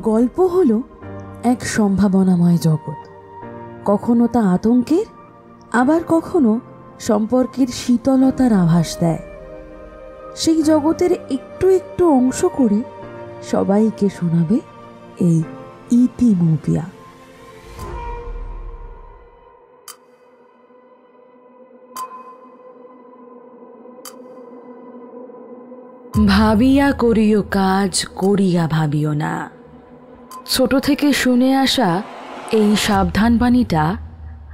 গল্প হলো এক সম্ভাবনাময় জগৎ। কখনো তা আতঙ্কের, আবার কখনো সম্পর্কের শীতলতার আভাস দেয়। সেই জগতের একটু একটু অংশ করে সবাইকে শোনাবে এই ইতিমুপিয়া। ভাবিয়া করিও কাজ, করিয়া ভাবিও না। ছোট থেকে শুনে আসা এই সাবধানবাণীটা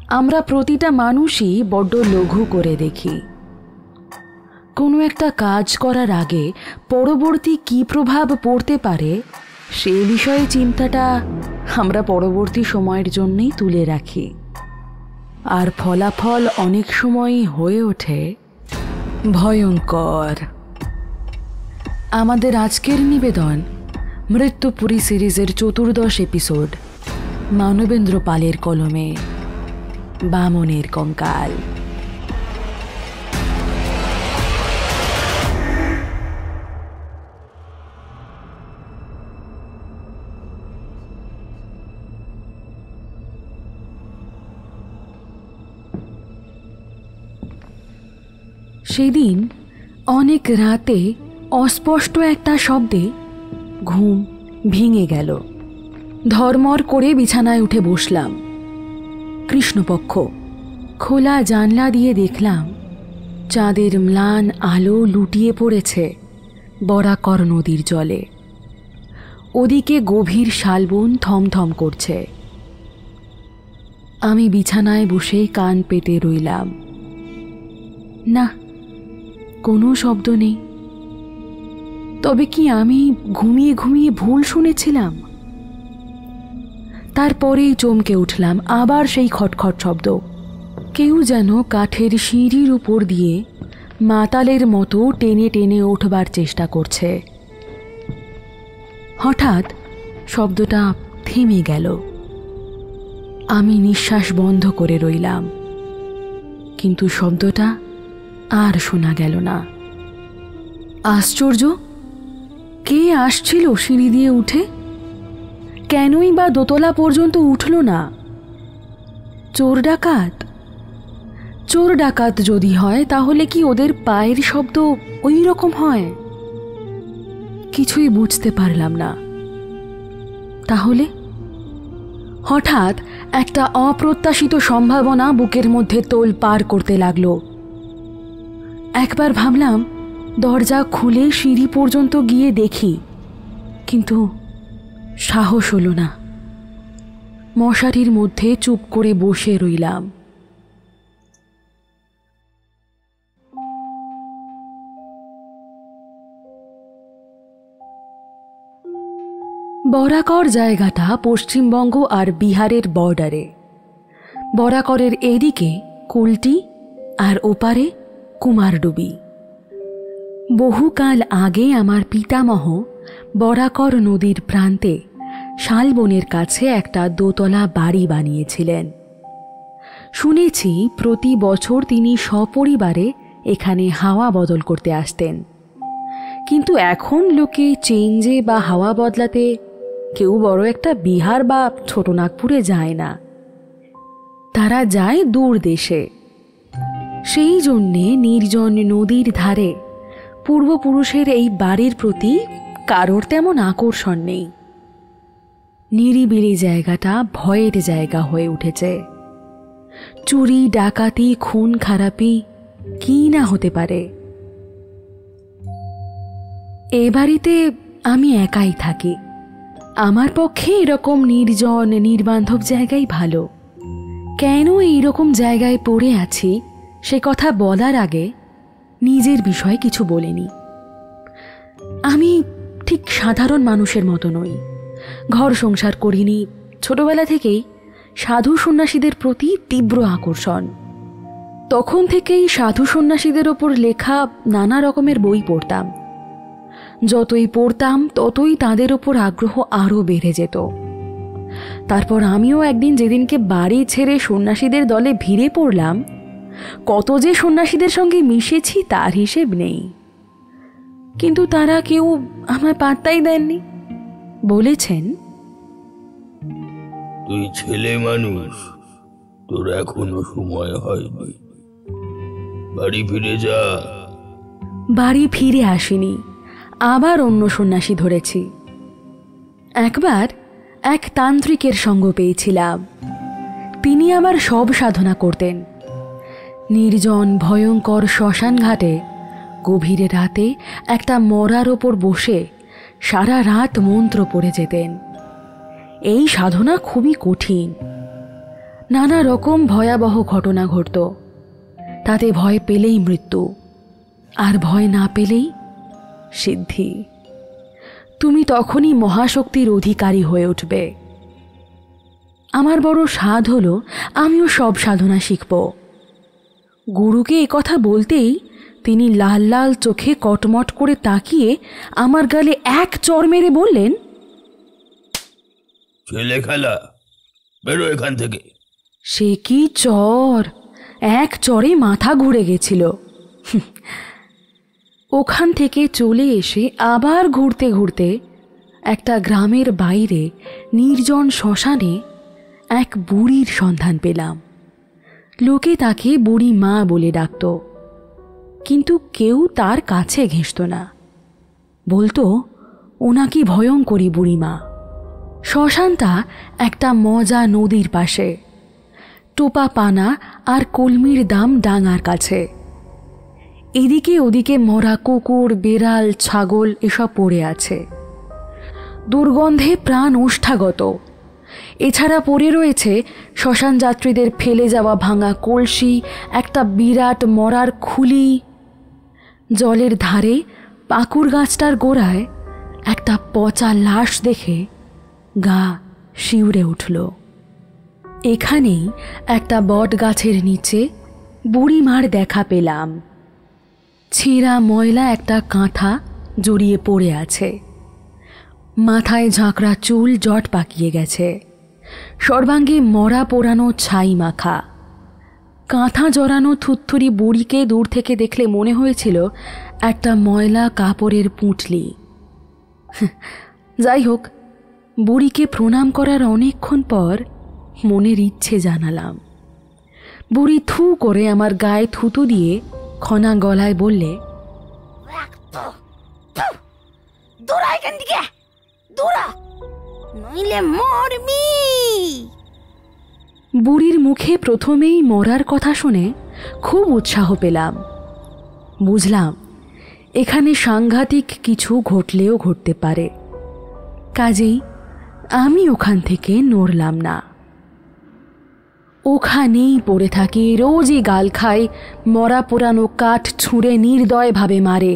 আমরা প্রতিটা মানুষই বড্ড লঘু করে দেখি। কোনো একটা কাজ করার আগে পরবর্তী কী প্রভাব পড়তে পারে সে বিষয়ে চিন্তাটা আমরা পরবর্তী সময়ের জন্যই তুলে রাখি, আর ফলাফল অনেক সময়ই হয়ে ওঠে ভয়ঙ্কর। আমাদের আজকের নিবেদন মৃত্যুপুরী সিরিজের 14 এপিসোড মানবেন্দ্র পালের কলমে বামনের কঙ্কাল। সেদিন অনেক রাতে অস্পষ্ট একটা শব্দে ঘুম ভেঙে গেল। ধর্মর করে বিছানায় উঠে বসলাম। কৃষ্ণপক্ষ। খোলা জানলা দিয়ে দেখলাম চাঁদের ম্লান আলো লুটিয়ে পড়েছে বরাকর নদীর জলে। ওদিকে গভীর শালবন থমথম করছে। আমি বিছানায় বসে কান পেতে রইলাম। না, কোনো শব্দ নেই। তবে কি আমি ঘুমিয়ে ঘুমিয়ে ভুল শুনেছিলাম? তারপরেই চমকে উঠলাম, আবার সেই খটখট শব্দ। কেউ যেন কাঠের সিঁড়ির উপর দিয়ে মাতালের মতো টেনে টেনে উঠবার চেষ্টা করছে। হঠাৎ শব্দটা থেমে গেল। আমি নিঃশ্বাস বন্ধ করে রইলাম, কিন্তু শব্দটা আর শোনা গেল না। আশ্চর্য! কে আসছিল সিঁড়ি দিয়ে উঠে? কেনই বা দোতলা পর্যন্ত উঠল না? চোর ডাকাত? চোর ডাকাত যদি হয় তাহলে কি ওদের পায়ের শব্দ ওই রকম হয়? কিছুই বুঝতে পারলাম না। তাহলে হঠাৎ একটা অপ্রত্যাশিত সম্ভাবনা বুকের মধ্যে তোল পার করতে লাগলো। একবার ভাবলাম দরজা খুলে সিঁড়ি পর্যন্ত গিয়ে দেখি, কিন্তু সাহস হলো না। মশারির মধ্যে চুপ করে বসে রইলাম। বরাকর জায়গাটা পশ্চিমবঙ্গ আর বিহারের বর্ডারে। বরাকরের এদিকে কুলটি আর ওপারে কুমারডুবি। বহুকাল আগে আমার পিতামহ বরাকর নদীর প্রান্তে শালবনের কাছে একটা দোতলা বাড়ি বানিয়েছিলেন। শুনেছি প্রতি বছর তিনি সপরিবারে এখানে হাওয়া বদল করতে আসতেন। কিন্তু এখন লোকে চেঞ্জে বা হাওয়া বদলাতে কেউ বড় একটা বিহার বা ছোটনাগপুরে যায় না, তারা যায় দূর দেশে। সেই জন্যে নির্জন নদীর ধারে পূর্বপুরুষের এই বাড়ির প্রতি কারোর তেমন আকর্ষণ নেই। নিরিবিলি জায়গাটা ভয়ের জায়গা হয়ে উঠেছে। চুরি, ডাকাতি, খুন খারাপি কি না হতে পারে। এ বাড়িতে আমি একাই থাকি। আমার পক্ষে এরকম নির্জন নির্বান্ধব জায়গাই ভালো। কেন এইরকম জায়গায় পড়ে আছি সে কথা বলার আগে নিজের বিষয়ে কিছু বলিনি। আমি ঠিক সাধারণ মানুষের মতো নই। ঘর সংসার করিনি। ছোটবেলা থেকেই সাধু সন্ন্যাসীদের প্রতি তীব্র আকর্ষণ। তখন থেকেই সাধু সন্ন্যাসীদের ওপর লেখা নানা রকমের বই পড়তাম। যতই পড়তাম ততই তাদের ওপর আগ্রহ আরও বেড়ে যেত। তারপর আমিও একদিন যেদিনকে বাড়ি ছেড়ে সন্ন্যাসীদের দলে ভিড়ে পড়লাম, কত যে সন্ন্যাসীদের সঙ্গে মিশেছি তার হিসেব নেই। কিন্তু তারা কেউ আমায় পাত্তাই দেননি। বলেছেন তুই ছেলে মানুষ, তোর এখনো সময় হয়নি, বাড়ি ফিরে যা। বাড়ি ফিরে আসিনি, আবার অন্য সন্ন্যাসী ধরেছি। একবার এক তান্ত্রিকের সঙ্গ পেয়েছিলাম। তিনি আবার সব সাধনা করতেন। নির্জন ভয়ঙ্কর শ্মশান ঘাটে গভীরে রাতে একটা মরার ওপর বসে সারা রাত মন্ত্র পড়ে যেতেন। এই সাধনা খুবই কঠিন। নানা রকম ভয়াবহ ঘটনা ঘটত। তাতে ভয় পেলেই মৃত্যু, আর ভয় না পেলেই সিদ্ধি। তুমি তখনই মহাশক্তির অধিকারী হয়ে উঠবে। আমার বড় সাধ হলো আমিও সব সাধনা শিখব। গুরুকে এ কথা বলতেই তিনি লাল লাল চোখে কটমট করে তাকিয়ে আমার গালে এক চড় মেরে বললেন, ছেলে খেলা, বেরো এখান থেকে। সে কি চর! এক চরে মাথা ঘুরে গেছিল। ওখান থেকে চলে এসে আবার ঘুরতে ঘুরতে একটা গ্রামের বাইরে নির্জন শ্মশানে এক বুড়ির সন্ধান পেলাম। লোকে তাকে বুড়ি মা বলে ডাকত, কিন্তু কেউ তার কাছে ঘেঁষত না। বলতো ওনাকি ভয়ঙ্করী বুড়িমা। শ্মশানটা একটা মজা নদীর পাশে, টোপা পানা আর কলমির দাম ডাঙার কাছে। এদিকে ওদিকে মরা কুকুর, বেড়াল, ছাগল এসব পড়ে আছে। দুর্গন্ধে প্রাণ ওষ্ঠাগত। এছাড়া পড়ে রয়েছে শ্মশান যাত্রীদের ফেলে যাওয়া ভাঙা কলসি, একটা বিরাট মরার খুলি। জলের ধারে পাকুর গাছটার গোড়ায় একটা পচা লাশ দেখে গা শিউরে উঠল। এখানেই একটা বট গাছের নিচে বুড়িমার দেখা পেলাম। ছেঁড়া ময়লা একটা কাঁথা জড়িয়ে পড়ে আছে। মাথায় ঝাঁকড়া চুল জট পাকিয়ে গেছে, সর্বাঙ্গে মরা পোড়ানো ছাই মাখা। কাঁথা জড়ানো থুত্থুরি বুড়িকে দূর থেকে দেখলে মনে হয়েছিল একটা ময়লা কাপড়ের পুঁটলি। যাই হোক, বুড়িকে প্রণাম করার অনেকক্ষণ পর মনের ইচ্ছে জানালাম। বুড়ি থু করে আমার গায়ে থুতু দিয়ে খনা গলায় বললে, দৌড়া এখান থেকে, দৌড়া, নইলে মরবি। বুড়ির মুখে প্রথমেই মরার কথা শুনে খুব উৎসাহ পেলাম। বুঝলাম এখানে সাংঘাতিক কিছু ঘটলেও ঘটতে পারে। কাজেই আমি ওখান থেকে নড়লাম না। ওখানেই পড়ে থাকি, রোজই গাল খাই। মরা পোড়ানো কাঠ ছুঁড়ে নির্দয়ভাবে মারে,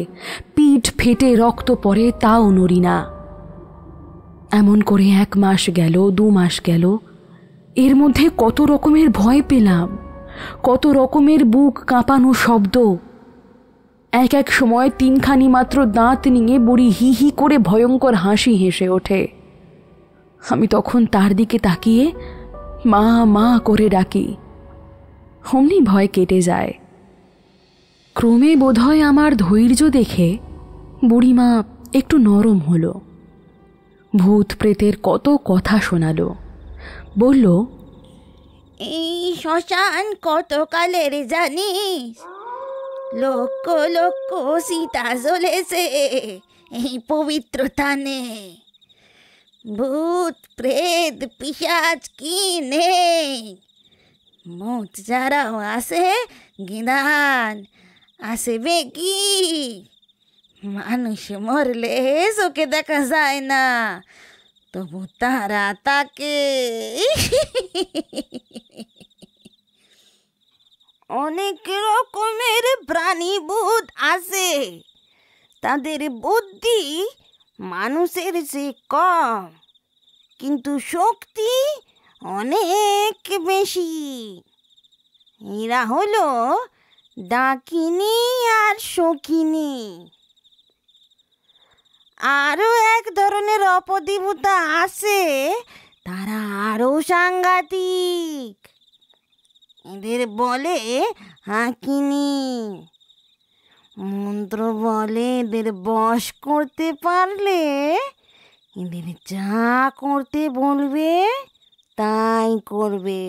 পিঠ ফেটে রক্ত পড়ে, তাও নড়ি না। এমন করে 1 মাস গেল, 2 মাস গেল। এর মধ্যে কত রকমের ভয় পেলাম, কত রকমের বুক কাঁপানো শব্দ। এক সময় 3খানি মাত্র দাঁত নিয়ে বুড়ি হি হি করে ভয়ঙ্কর হাসি হেসে ওঠে। আমি তখন তার দিকে তাকিয়ে মা মা করে ডাকি। অমনি ভয় কেটে যায়। ক্রমে বোধহয় আমার ধৈর্য দেখে বুড়িমা একটু নরম হলো। ভূত প্রেতের কত কথা শোনালো। বলল, এই শ্মশান কত কালের জানিস? লক্ষ লক্ষ সীতা জ্বলেছে এই পবিত্র থানে। ভূত প্রেত পিশাচ কি নেই? মত যারাও আসে গিদান আসবে কি? মানুষ মরলে চোখে দেখা যায় না, তবু তারা তাকে। অনেক রকমের প্রাণী ভূত আছে, তাদের বুদ্ধি মানুষের চেয়ে কম, কিন্তু শক্তি অনেক বেশি। এরা হলো ডাকিনী আর শকিনী। আরও এক ধরনের অপদেবতা আছে, তারা আরও সাংঘাতিক। এদের বলে হাকিনী। মন্ত্র বলে এদের বশ করতে পারলে এদের যা করতে বলবে তাই করবে,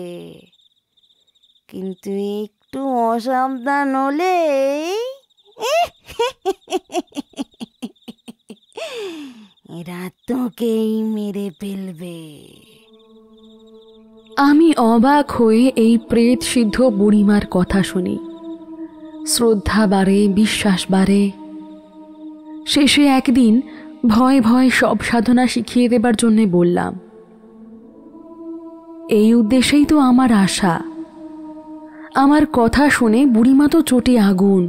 কিন্তু একটু অসাবধান হলেই এরা তোকেই মেরে ফেলবে। আমি অবাক হয়ে এই প্রেত সিদ্ধ বুড়িমার কথা শুনি। শ্রদ্ধা বাড়ে, বিশ্বাস বাড়ে। শেষে একদিন ভয় ভয় সব সাধনা শিখিয়ে দেবার জন্যে বললাম, এই উদ্দেশ্যেই তো আমার আশা। আমার কথা শুনে বুড়িমা তো চোটে আগুন।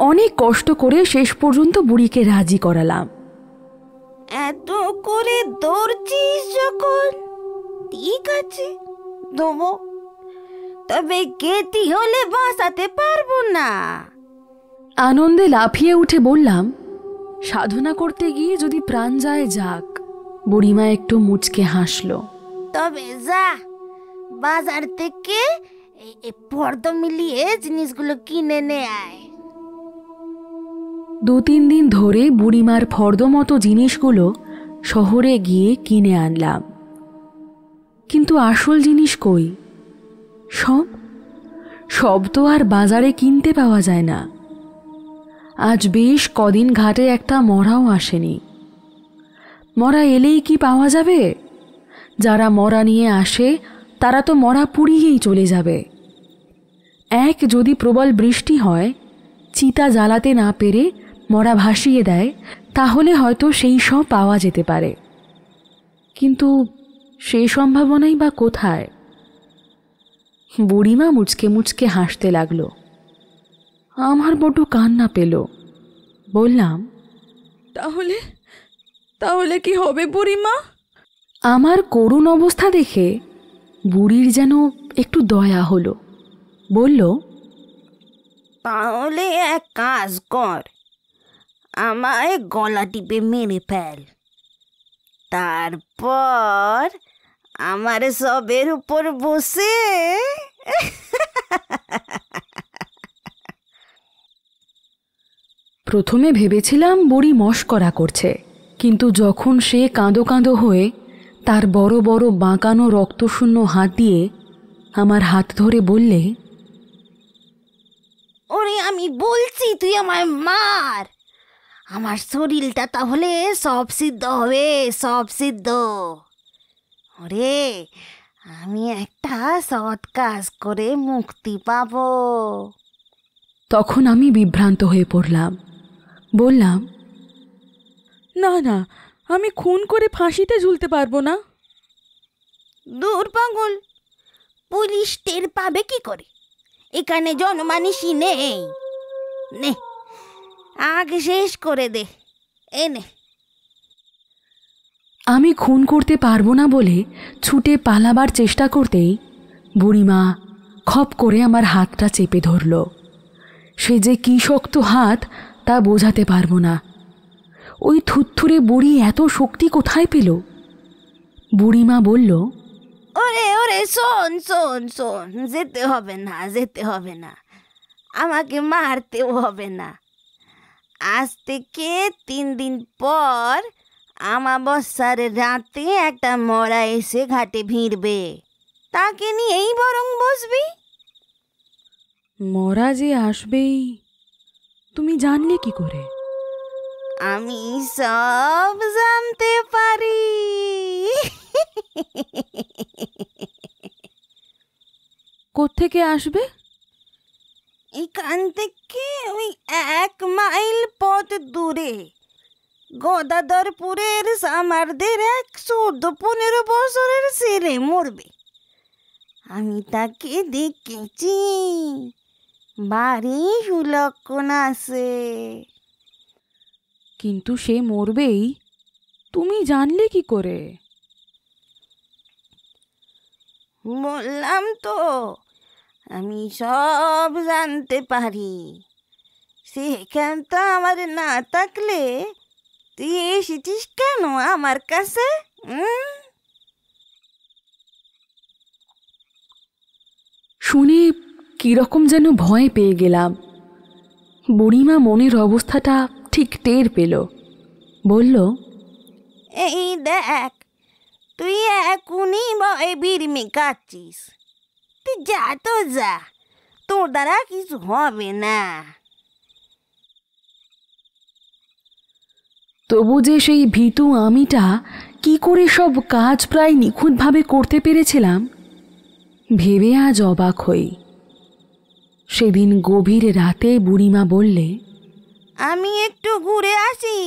অনেক কষ্ট করে শেষ পর্যন্ত বুড়িকে রাজি করালাম। এত করে দৌড়ছিস যখন, ঠিক আছে দেবো, তবে কেতি হলে বাঁচাতে পারবো না। আনন্দে লাফিয়ে উঠে বললাম, সাধনা করতে গিয়ে যদি প্রাণ যায় যাক। বুড়িমা একটু মুচকে হাসল। তবে যা, বাজার থেকে পর্দা মিলিয়ে জিনিসগুলো কিনে নে আয়। 2-3 দিন ধরে বুড়িমার ফর্দ মতো জিনিসগুলো শহরে গিয়ে কিনে আনলাম, কিন্তু আসল জিনিস কই? সব তো আর বাজারে কিনতে পাওয়া যায় না। আজ বেশ কদিন ঘাটে একটা মরাও আসেনি। মরা এলেই কি পাওয়া যাবে? যারা মরা নিয়ে আসে তারা তো মরা পুড়িয়েই চলে যাবে। যদি প্রবল বৃষ্টি হয়, চিতা জ্বালাতে না পেরে মরা ভাসিয়ে দেয়, তাহলে হয়তো সেই সব পাওয়া যেতে পারে, কিন্তু সেই সম্ভাবনাই বা কোথায়? বুড়িমা মুচকে মুচকে হাসতে লাগলো। আমার বড্ড কান্না পেল। বললাম, তাহলে কি হবে বুড়িমা? আমার করুণ অবস্থা দেখে বুড়ির যেন একটু দয়া হলো। বলল, তাহলে এক কাজ কর, আমায় গলা টিপে মেরে ফেল, তারপর আমার সবের উপর বসে প্রথমে ভেবেছিলাম বুড়ি মশকরা করছে, কিন্তু যখন সে কাঁদো কাঁদো হয়ে তার বড় বড় বাঁকানো রক্তশূন্য হাত দিয়ে আমার হাত ধরে বললে, ওরে আমি বলছি তুই আমায় মার, আমার শরীরটা তাহলে সব সিদ্ধ হবে, সব সিদ্ধ। ওরে আমি একটা সৎ কাজ করে মুক্তি পাবো। তখন আমি বিভ্রান্ত হয়ে পড়লাম। বললাম, না, আমি খুন করে ফাঁসিতে ঝুলতে পারবো না। দূর পাগল, পুলিশ টের পাবে কি করে? এখানে জনমানুষই নেই। নে আগে শেষ করে দে, এনে। আমি খুন করতে পারবো না বলে ছুটে পালাবার চেষ্টা করতেই বুড়িমা খপ করে আমার হাতটা চেপে ধরল। সে যে কি শক্ত হাত তা বোঝাতে পারবো না। ওই থুত্থুরে বুড়ি এত শক্তি কোথায় পেল? বুড়িমা বলল, ওরে ওরে শোন শোন শোন, যেতে হবে না, যেতে হবে না, আমাকে মারতেও হবে না। আজ থেকে 3 দিন পর আমাবস্যার রাতে একটা মরা এসে ঘাটে ভিড়বে, তাকে নিয়েই বরং বসবি। মরা যে আসবেই, তুমি জানলে কি করে? আমি সব জানতে পারি। কোত্থেকে আসবে? এখান থেকে ওই 1 মাইল পথ দূরে গদাধরপুরের সামারদের 14-15 বছরের ছেলে মরবে। আমি তাকে দেখেছি, বাড়ি সুলক্ষণ আছে। কিন্তু সে মরবেই, তুমি জানলে কি করে? বললাম তো, আমি সব জানতে পারি। সেখানটা আমার না থাকলে তুই এসেছিস কেন আমার কাছে? শুনে কিরকম যেন ভয় পেয়ে গেলাম। বুড়িমা মনের অবস্থাটা ঠিক টের পেল। বলল, এই দেখ, তুই এখনই ভয়ে বিড়মি কাচ্ছিস। তুই যা তো যা, তোর দ্বারা কিছু হবে না। তবু যে সেই ভীতু আমিটা কি করে সব কাজ প্রায় নিখুঁতভাবে করতে পেরেছিলাম ভেবে আজ অবাক হই। সেদিন গভীর রাতে বুড়িমা বললে, আমি একটু ঘুরে আসি,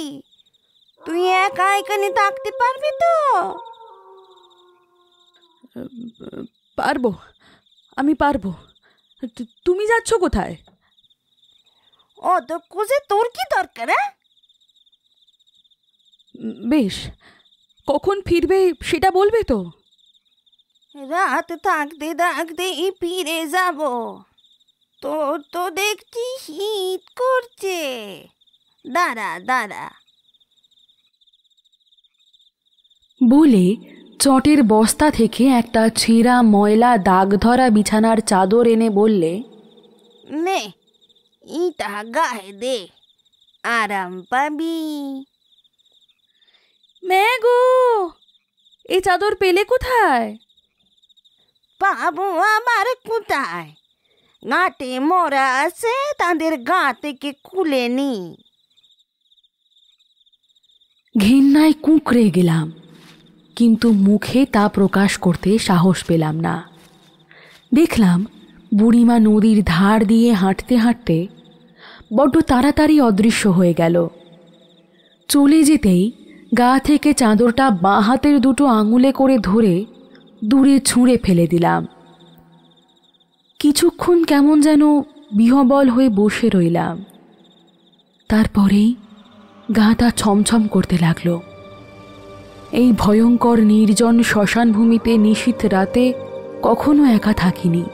তুই একা এখানে থাকতে পারবি তো? পারবো, আমি পারবো। তুমি যাচ্ছ কোথায়? অত খুঁজে তোর কি দরকার? বেশ, কখন ফিরবে সেটা বলবে তো? রাত থাকতে থাকতেই ফিরে যাব। তোর তো দেখছি শীত করছে। দাঁড়া দাঁড়া। বলে চটের বস্তা থেকে একটা ছেঁড়া ময়লা দাগ ধরা বিছানার চাদর এনে বললে, নে, ইটা গায়ে দে, আরাম পাবি। ম্যাগো, এই চাদর পেলে কোথায়? পাবো আবার কোথায়? গাঁটে মরা আছে, তাদের গা থেকে খুলে নি। ঘেন্নায় কুঁকড়ে গেলাম, কিন্তু মুখে তা প্রকাশ করতে সাহস পেলাম না। দেখলাম বুড়িমা নদীর ধার দিয়ে হাঁটতে হাঁটতে বড্ড তাড়াতাড়ি অদৃশ্য হয়ে গেল। চলে যেতেই গা থেকে চাদরটা বাঁ হাতের দুটো আঙুলে করে ধরে দূরে ছুঁড়ে ফেলে দিলাম। কিছুক্ষণ কেমন যেন বিহ্বল হয়ে বসে রইলাম। তারপরেই গাটা ছমছম করতে লাগলো। এই ভয়ঙ্কর নির্জন শ্মশান ভূমিতে নিশীথ রাতে কখনো একা থাকিনি।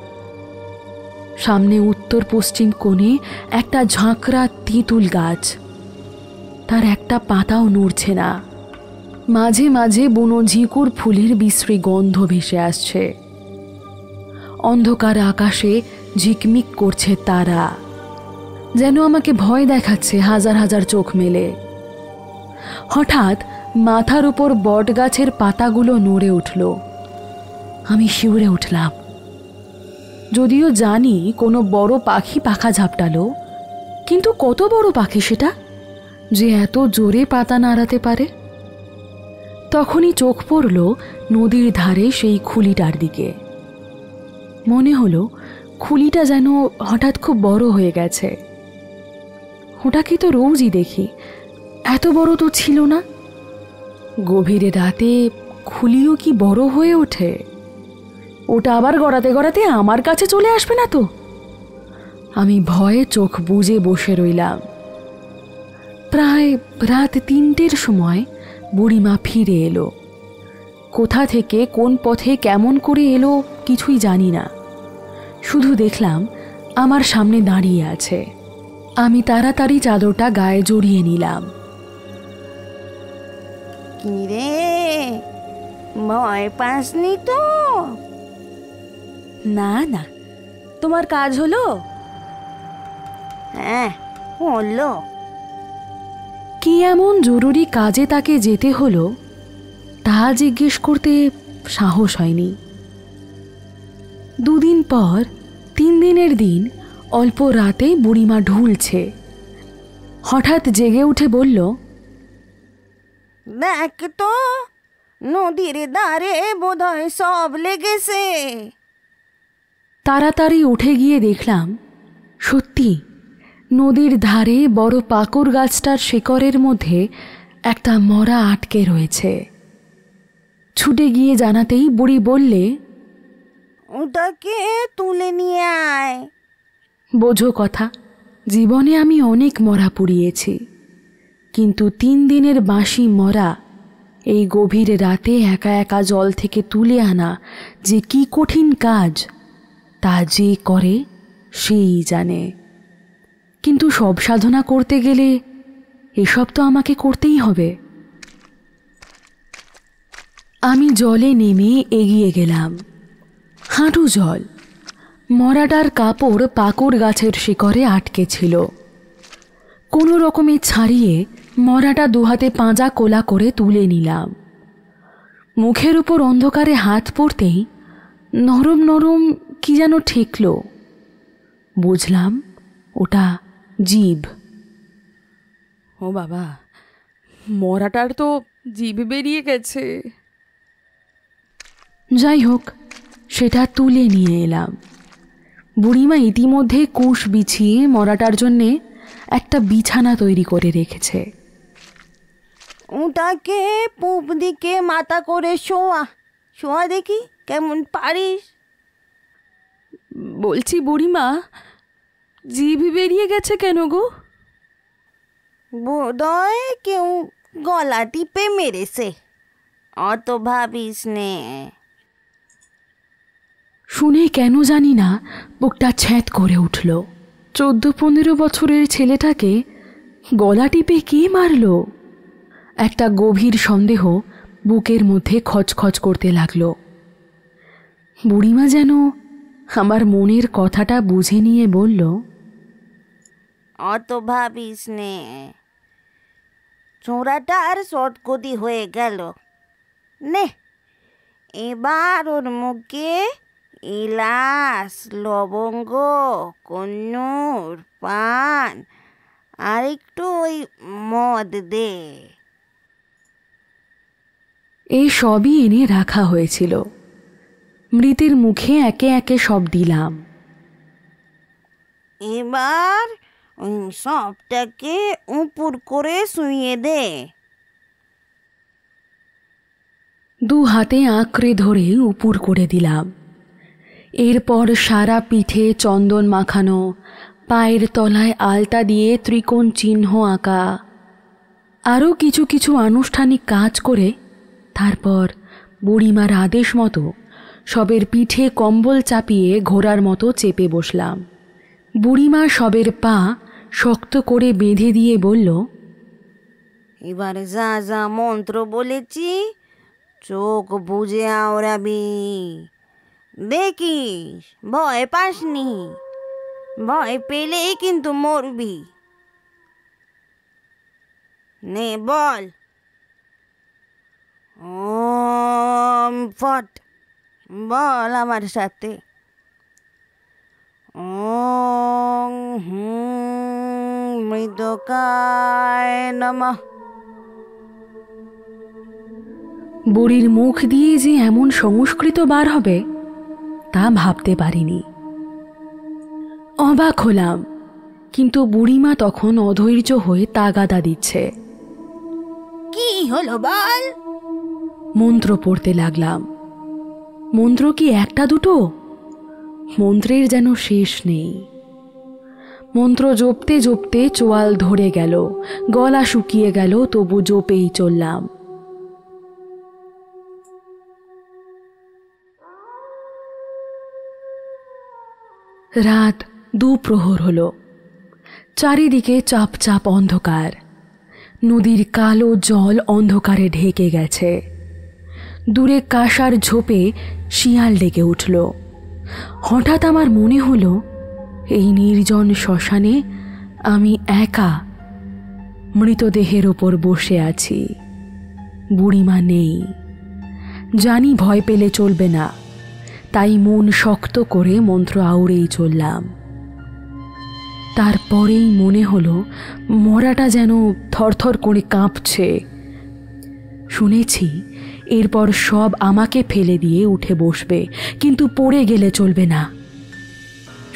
সামনে উত্তর পশ্চিম কোণে একটা ঝাঁকড়া তেঁতুল গাছ, তার একটা পাতাও নড়ছে না। মাঝে মাঝে বুনো ঝিকুর ফুলের বিশ্রী গন্ধ ভেসে আসছে। অন্ধকার আকাশে ঝিকমিক করছে তারা, যেন আমাকে ভয় দেখাচ্ছে হাজার হাজার চোখ মেলে। হঠাৎ মাথার উপর বট গাছের পাতাগুলো নড়ে উঠল। আমি শিউরে উঠলাম। যদিও জানি কোনো বড় পাখি পাখা ঝাপটালো, কিন্তু কত বড় পাখি সেটা যে এত জোরে পাতা নাড়াতে পারে? তখনই চোখ পড়ল নদীর ধারে সেই খুলিটার দিকে। মনে হলো খুলিটা যেন হঠাৎ খুব বড় হয়ে গেছে। ওটাকে তো রোজই দেখি, এত বড় তো ছিল না। গভীরে রাতে খুলিও কি বড় হয়ে ওঠে? ওটা আবার গড়াতে গড়াতে আমার কাছে চলে আসবে না তো? আমি ভয়ে চোখ বুজে বসে রইলাম। প্রায় রাত 3টের সময় বুড়িমা ফিরে এলো। কোথা থেকে কোন পথে কেমন করে এলো কিছুই জানি না, শুধু দেখলাম আমার সামনে দাঁড়িয়ে আছে। আমি তাড়াতাড়ি চাদরটা গায়ে জড়িয়ে নিলাম। কি রে, ভয় পাসনি তো? না না, তোমার কাজ হলো? হ্যাঁ হলো। কি এমন জরুরি কাজে তাকে যেতে হলো তা জিজ্ঞেস করতে সাহস হয়নি। 2 দিন পর 3 দিনের দিন অল্প রাতে বুড়িমা ঢুলছে। হঠাৎ জেগে উঠে বলল, দেখ তো, নদীর ধারে বোধহয় সব লেগেছে। তাড়াতাড়ি উঠে গিয়ে দেখলাম সত্যি নদীর ধারে বড় পাকুর গাছটার শিকড়ের মধ্যে একটা মরা আটকে রয়েছে। ছুটে গিয়ে জানাতেই বুড়ি বললে, ওটাকে তুলে নিয়ে আয়। বোঝো কথা, জীবনে আমি অনেক মরা পুড়িয়েছি, কিন্তু 3 দিনের বাঁশি মরা এই গভীর রাতে একা একা জল থেকে তুলে আনা যে কি কঠিন কাজ তা যে করে সেই জানে। কিন্তু সব সাধনা করতে গেলে এসব তো আমাকে করতেই হবে। আমি জলে নেমে এগিয়ে গেলাম। হাঁটু জল। মরাটার কাপড় পাকুর গাছের শিকড়ে আটকে ছিল। কোনো রকমে ছাড়িয়ে মরাটা 2 হাতে পাঁজা কোলা করে তুলে নিলাম। মুখের উপর অন্ধকারে হাত পড়তেই নরম নরম কি যেন ঠেকল। বুঝলাম ওটা জিভ। ও বাবা, মরাটার তো জিভ বেরিয়ে গেছে। যাই হোক, সেটা তুলে নিয়ে এলাম। বুড়িমা ইতিমধ্যে কুশ বিছিয়ে মরাটার জন্যে একটা বিছানা তৈরি করে রেখেছে। ওটাকে পূব দিকে মাথা করে শোয়া শোয়া দেখি কেমন পারিস। বলছি বুড়িমা, জিভ বেরিয়ে গেছে কেন গো? বোধহয় কেউ গলা টিপে মেরেছে, অত ভাবিস নে। শুনে কেন জানি না বুকটা ছ্যাঁত করে উঠল। 14-15 বছরের ছেলেটাকে গলা টিপে কে মারল? একটা গভীর সন্দেহ বুকের মধ্যে খচখচ করতে লাগলো। বুড়িমা যেন আমার মনের কথাটা বুঝে নিয়ে বলল, অত ভাবিস নে, ছোঁড়াটা আর সৎগতি হয়ে গেল। নে, এবার ওর মুখে এলাচ, লবঙ্গ, কন্নুর, পান আর একটু ওই মদ দে। এই সবই এনে রাখা হয়েছিল। মৃতের মুখে একে একে সব দিলাম। এবার ওই সবটাকে উপর করে শুইয়ে দে। 2 হাতে আঁকড়ে ধরে উপুর করে দিলাম। এরপর সারা পিঠে চন্দন মাখানো, পায়ের তলায় আলতা দিয়ে ত্রিকোণ চিহ্ন আঁকা, আরও কিছু কিছু আনুষ্ঠানিক কাজ করে তারপর বুড়িমার আদেশ মতো সবের পিঠে কম্বল চাপিয়ে ঘোড়ার মতো চেপে বসলাম। বুড়িমা সবের পা শক্ত করে বেঁধে দিয়ে বলল, এবার যা যা মন্ত্র বলেছি চোখ বুঝে আওড়াবি। দেখিস, ভয় পাসনি, ভয় পেলেই কিন্তু মরবি। নে বল, ওম ফট, বল আমার সাথে, ওম মৃদকায় নমঃ। বুড়ির মুখ দিয়ে যে এমন সংস্কৃত বার হবে তা ভাবতে পারিনি। অবাক হলাম, কিন্তু বুড়িমা তখন অধৈর্য হয়ে তাগাদা দিচ্ছে। কি হলো বল? মন্ত্র পড়তে লাগলাম। মন্ত্র কি একটা দুটো? মন্ত্রের যেন শেষ নেই। মন্ত্র জপতে জপতে চোয়াল ধরে গেল, গলা শুকিয়ে গেল, তবু জপেই চললাম। রাত 2 প্রহর হলো। চারিদিকে চাপ চাপ অন্ধকার। নদীর কালো জল অন্ধকারে ঢেকে গেছে। দূরে কাঁসার ঝোপে শিয়াল ডেকে উঠল। হঠাৎ আমার মনে হলো এই নির্জন শ্মশানে আমি একা মৃতদেহের ওপর বসে আছি। বুড়িমা নেই। জানি ভয় পেলে চলবে না, তাই মন শক্ত করে মন্ত্র আউড়েই চললাম। তারপরেই মনে হলো মরাটা যেন থরথর করে কাঁপছে। শুনেছি এরপর সব আমাকে ফেলে দিয়ে উঠে বসবে, কিন্তু পড়ে গেলে চলবে না।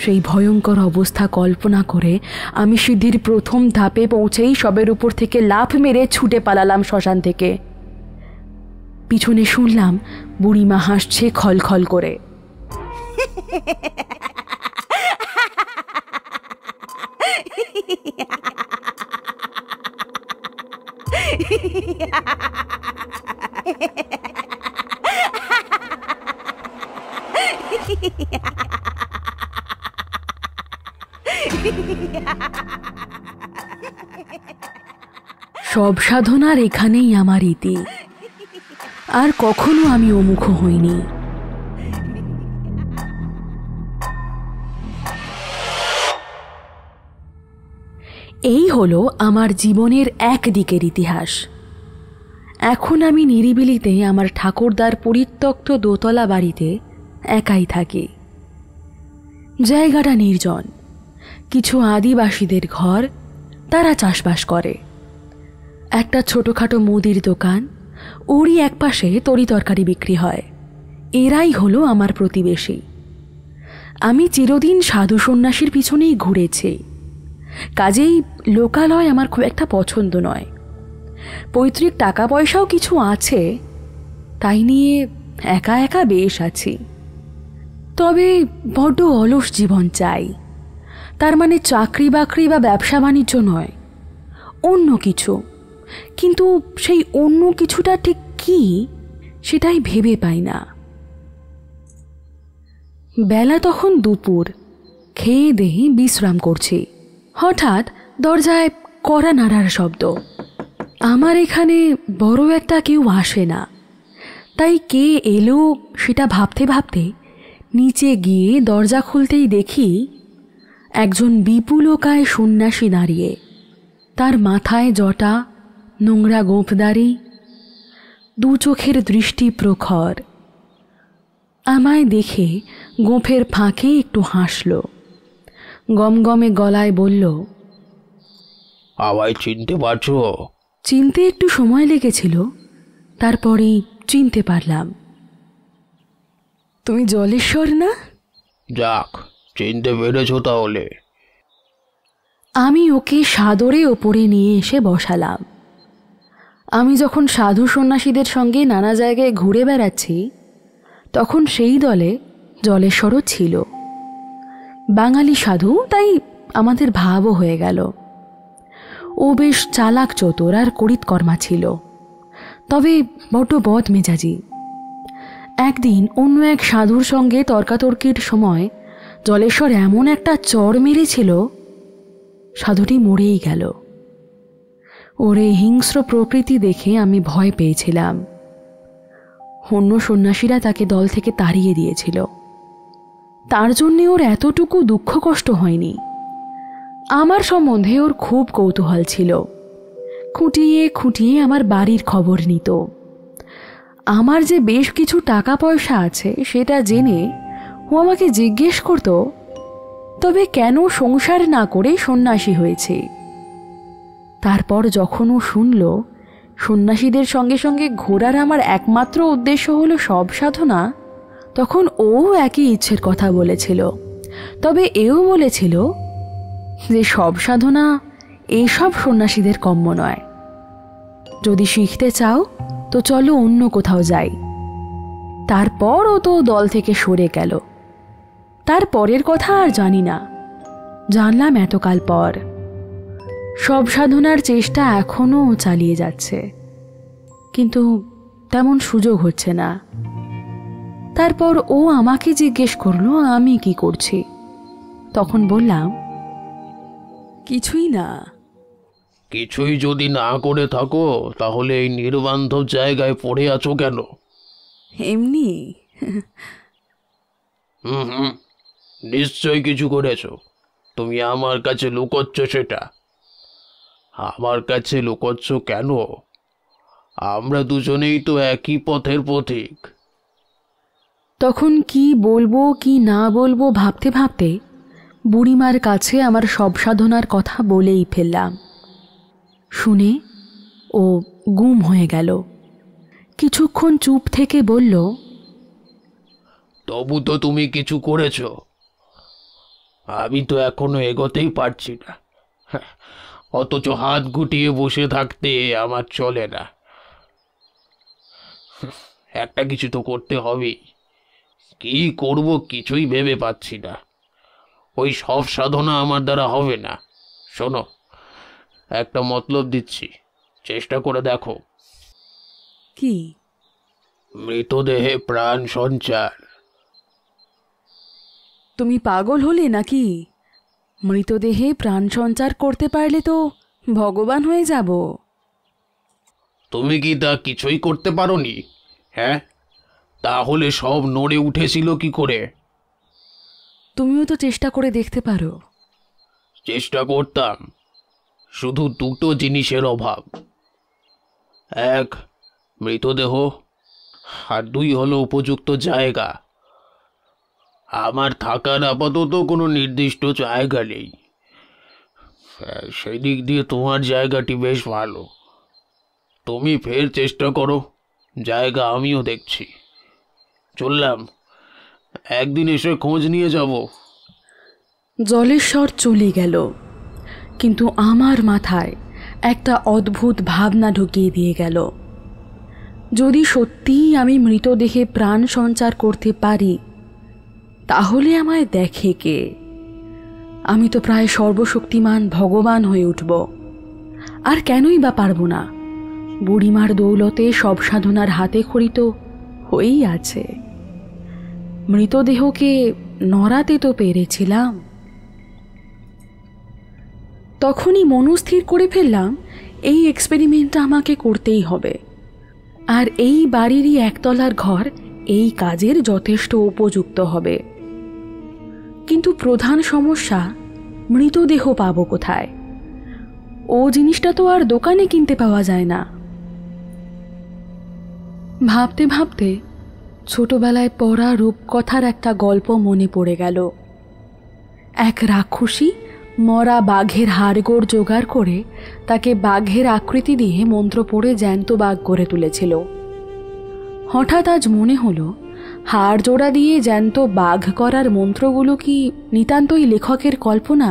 সেই ভয়ঙ্কর অবস্থা কল্পনা করে আমি সিদ্ধির প্রথম ধাপে পৌঁছেই সবের উপর থেকে লাফ মেরে ছুটে পালালাম শ্মশান থেকে। পিছনে শুনলাম বুড়িমা হাসছে খলখল করে। সব সাধনার এখানেই আমার ইতি। আর কখনো আমি অমুখ হইনি। এই হলো আমার জীবনের এক দিকের ইতিহাস। এখন আমি নিরিবিলিতে আমার ঠাকুরদার পরিত্যক্ত দোতলা বাড়িতে একাই থাকি। জায়গাটা নির্জন, কিছু আদিবাসীদের ঘর, তারা চাষবাস করে। একটা ছোটোখাটো মুদির দোকান, ওরই একপাশে তরিতরকারি বিক্রি হয়। এরাই হলো আমার প্রতিবেশী। আমি চিরদিন সাধু সন্ন্যাসীর পিছনেই ঘুরেছি, কাজেই লোকালয় আমার খুব একটা পছন্দ নয়। পৈতৃক টাকা পয়সাও কিছু আছে, তাই নিয়ে একা একা বেশ আছি। তবে বড্ড অলস জীবন চাই। তার মানে চাকরি বাকরি বা ব্যবসা বাণিজ্য নয়, অন্য কিছু। কিন্তু সেই অন্য কিছুটা ঠিক কী সেটাই ভেবে পাই না। বেলা তখন দুপুর, খেয়ে দেয়ে বিশ্রাম করছি। হঠাৎ দরজায় কড়া নাড়ার শব্দ। আমার এখানে বড় একটা কেউ আসে না, তাই কে এলো সেটা ভাবতে ভাবতে নিচে গিয়ে দরজা খুলতেই দেখি একজন বিপুলকায় সন্ন্যাসী দাঁড়িয়ে। তার মাথায় জটা, নোংরা গোঁফদাড়ি, দু চোখের দৃষ্টি প্রখর। আমায় দেখে গোঁফের ফাঁকে একটু হাসল, গমগমে গলায় বলল, আমায় চিনতে পারছো? চিনতে একটু সময় লেগেছিল, তারপরেই চিনতে পারলাম। তুমি জলেশ্বর না? যাক, চিনতে পেরেছো তাহলে। আমি ওকে সাদরে ওপরে নিয়ে এসে বসালাম। আমি যখন সাধু সন্ন্যাসীদের সঙ্গে নানা জায়গায় ঘুরে বেড়াচ্ছি, তখন সেই দলে জলেশ্বরও ছিল। বাঙালি সাধু, তাই আমাদের ভাবও হয়ে গেল। ও বেশ চালাক চতুর আর করিতকর্মা ছিল, তবে বড্ড বদ মেজাজি। একদিন অন্য এক সাধুর সঙ্গে তর্কাতর্কির সময় জলেশ্বর এমন একটা চড় মেরেছিল, সাধুটি মরেই গেল। ওর এই হিংস্র প্রকৃতি দেখে আমি ভয় পেয়েছিলাম। অন্য সন্ন্যাসীরা তাকে দল থেকে তাড়িয়ে দিয়েছিল। তার জন্যে ওর এতটুকু দুঃখ কষ্ট হয়নি। আমার সম্বন্ধে ওর খুব কৌতূহল ছিল। খুঁটিয়ে খুঁটিয়ে আমার বাড়ির খবর নিত। আমার যে বেশ কিছু টাকা পয়সা আছে সেটা জেনে ও আমাকে জিজ্ঞেস করত, তবে কেন সংসার না করে সন্ন্যাসী হয়েছে। তারপর যখন ও শুনল সন্ন্যাসীদের সঙ্গে সঙ্গে ঘোরার আমার একমাত্র উদ্দেশ্য হলো সব সাধনা, তখন ও একই ইচ্ছের কথা বলেছিল। তবে এও বলেছিল যে সব সাধনা এইসব সন্ন্যাসীদের কম্য নয়। যদি শিখতে চাও তো চলো অন্য কোথাও যাই। তারপর ও তো দল থেকে সরে গেল। তার পরের কথা আর জানি না, জানলাম এতকাল পর। সব সাধনার চেষ্টা এখনও চালিয়ে যাচ্ছে, কিন্তু তেমন সুযোগ হচ্ছে না। তারপর ও আমাকে জিজ্ঞেস করলো আমি কি করছি। তখন বললাম, কিছুই না। কিছুই যদি না করে থাকো তাহলে এই নির্বান্ধব জায়গায় পড়ে আছো কেন? এমনি। হুম, নিশ্চয়ই কিছু করেছো। তুমি আমার কাছে লুকোচ্ছ সেটা। আমার কাছে লুকোচ্ছ কেন? আমরা দুজনেই তো একই পথের পথিক। তখন কি বলবো কি না বলবো ভাবতে ভাবতে বুড়িমার কাছে আমার সব সাধনার কথা বলেই ফেললাম। শুনে ও গুম হয়ে গেল। কিছুক্ষণ চুপ থেকে বলল, তবু তো তুমি কিছু করেছো। আমি তো এখনো এগোতেই পারছি না, অথচ হাত গুটিয়ে বসে থাকতে আমার চলে না। একটা কিছু তো করতে হবেই। কি করব কিছুই ভেবে পাচ্ছি না। ওই সব সাধনা আমার দ্বারা হবে না। শোনো, একটা মতলব দিচ্ছি, চেষ্টা করে দেখো। কি? মৃতদেহে প্রাণ সঞ্চার। তুমি পাগল হলে নাকি? মৃতদেহে প্রাণ সঞ্চার করতে পারলে তো ভগবান হয়ে যাব। তুমি কি তা কিছুই করতে পারোনি? হ্যাঁ, তাহলে সব নড়ে উঠেছিল কি করে? তুমিও তো চেষ্টা করে দেখতে পারো। চেষ্টা করতাম, শুধু দুটো জিনিসের অভাব। এক, মৃতদেহ, আর 2 হলো উপযুক্ত জায়গা। আমার থাকার আপাতত কোনো নির্দিষ্ট জায়গা নেই। সেই দিক দিয়ে তোমার জায়গাটি বেশ ভালো। তুমি ফের চেষ্টা করো, জায়গা আমিও দেখছি। চললাম, একদিন এসে খোঁজ নিয়ে যাব। জলেশ্বর চলে গেল, কিন্তু আমার মাথায় একটা অদ্ভুত ভাবনা ঢুকিয়ে দিয়ে গেল। যদি সত্যিই আমি মৃতদেহে প্রাণ সঞ্চার করতে পারি, তাহলে আমায় দেখে কে? আমি তো প্রায় সর্বশক্তিমান ভগবান হয়ে উঠব। আর কেনই বা পারব না? বুড়িমার দৌলতে সব সাধনার হাতে খড়ি তো হয়েই আছে। মৃতদেহকে নড়াতে তো পেরেছিলাম। তখনই মনস্থির করে ফেললাম এই এক্সপেরিমেন্টটা আমাকে করতেই হবে। আর এই বাড়িরই একতলার ঘর এই কাজের যথেষ্ট উপযুক্ত হবে। কিন্তু প্রধান সমস্যা, মৃতদেহ পাবো কোথায়? ও জিনিসটা তো আর দোকানে কিনতে পাওয়া যায় না। ভাবতে ভাবতে ছোটবেলায় পড়া রূপকথার একটা গল্প মনে পড়ে গেল। এক রাক্ষসী মরা বাঘের হাড়গোড় জোগাড় করে তাকে বাঘের আকৃতি দিয়ে মন্ত্র পড়ে জ্যান্ত বাঘ করে তুলেছিল। হঠাৎ আজ মনে হলো, হাড় জোড়া দিয়ে জ্যান্ত বাঘ করার মন্ত্রগুলো কি নিতান্তই লেখকের কল্পনা?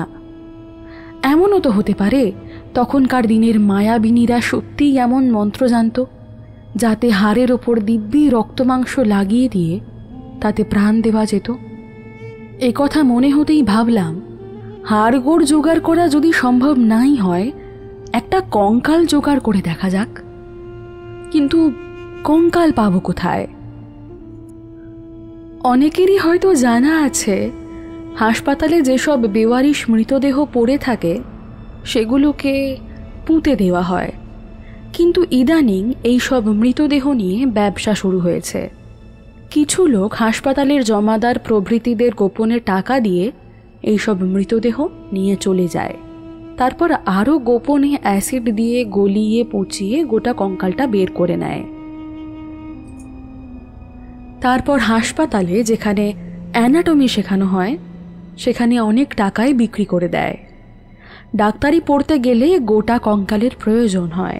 এমনও তো হতে পারে তখনকার দিনের মায়াবিনীরা সত্যিই এমন মন্ত্র জানত, যাতে হাড়ের ওপর দিব্যি রক্তমাংস লাগিয়ে দিয়ে তাতে প্রাণ দেওয়া যেত। এ কথা মনে হতেই ভাবলাম, হাড়গোড় জোগাড় করা যদি সম্ভব নাই হয়, একটা কঙ্কাল জোগাড় করে দেখা যাক। কিন্তু কঙ্কাল পাবো কোথায়? অনেকেরই হয়তো জানা আছে, হাসপাতালে যেসব বেওয়ারিশ মৃতদেহ পড়ে থাকে সেগুলোকে পুঁতে দেওয়া হয়। কিন্তু ইদানিং এইসব মৃতদেহ নিয়ে ব্যবসা শুরু হয়েছে। কিছু লোক হাসপাতালের জমাদার প্রভৃতিদের গোপনে টাকা দিয়ে এইসব মৃতদেহ নিয়ে চলে যায়। তারপর আরও গোপনে অ্যাসিড দিয়ে গলিয়ে পচিয়ে গোটা কঙ্কালটা বের করে নেয়। তারপর হাসপাতালে যেখানে অ্যানাটমি শেখানো হয় সেখানে অনেক টাকায় বিক্রি করে দেয়। ডাক্তারি পড়তে গেলে গোটা কঙ্কালের প্রয়োজন হয়।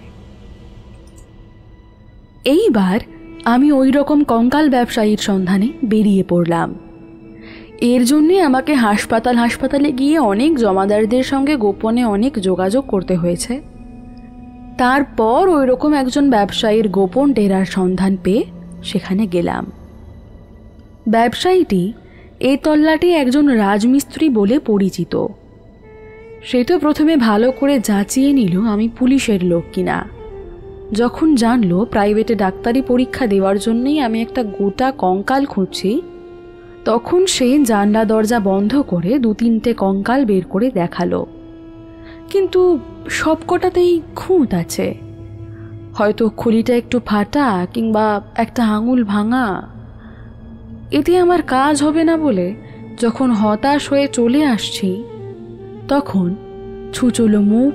এইবার আমি ওই রকম কঙ্কাল ব্যবসায়ীর সন্ধানে বেরিয়ে পড়লাম। এর জন্যে আমাকে হাসপাতালে গিয়ে অনেক জমাদারদের সঙ্গে গোপনে অনেক যোগাযোগ করতে হয়েছে। তারপর ওই রকম একজন ব্যবসায়ীর গোপন ডেরার সন্ধান পেয়ে সেখানে গেলাম। ব্যবসায়ীটি এ তল্লাটে একজন রাজমিস্ত্রি বলে পরিচিত। সে তো প্রথমে ভালো করে যাচিয়ে নিল আমি পুলিশের লোক কিনা। যখন জানলো প্রাইভেটে ডাক্তারি পরীক্ষা দেওয়ার জন্যই আমি একটা গোটা কঙ্কাল খুঁজছি, তখন সে জানলা দরজা বন্ধ করে 2-3টে কঙ্কাল বের করে দেখালো। কিন্তু সবকটাতেই খুঁত আছে। হয়তো খুলিটা একটু ফাটা কিংবা একটা আঙুল ভাঙা। এতে আমার কাজ হবে না বলে যখন হতাশ হয়ে চলে আসছি, তখন ছুচলো মুখ,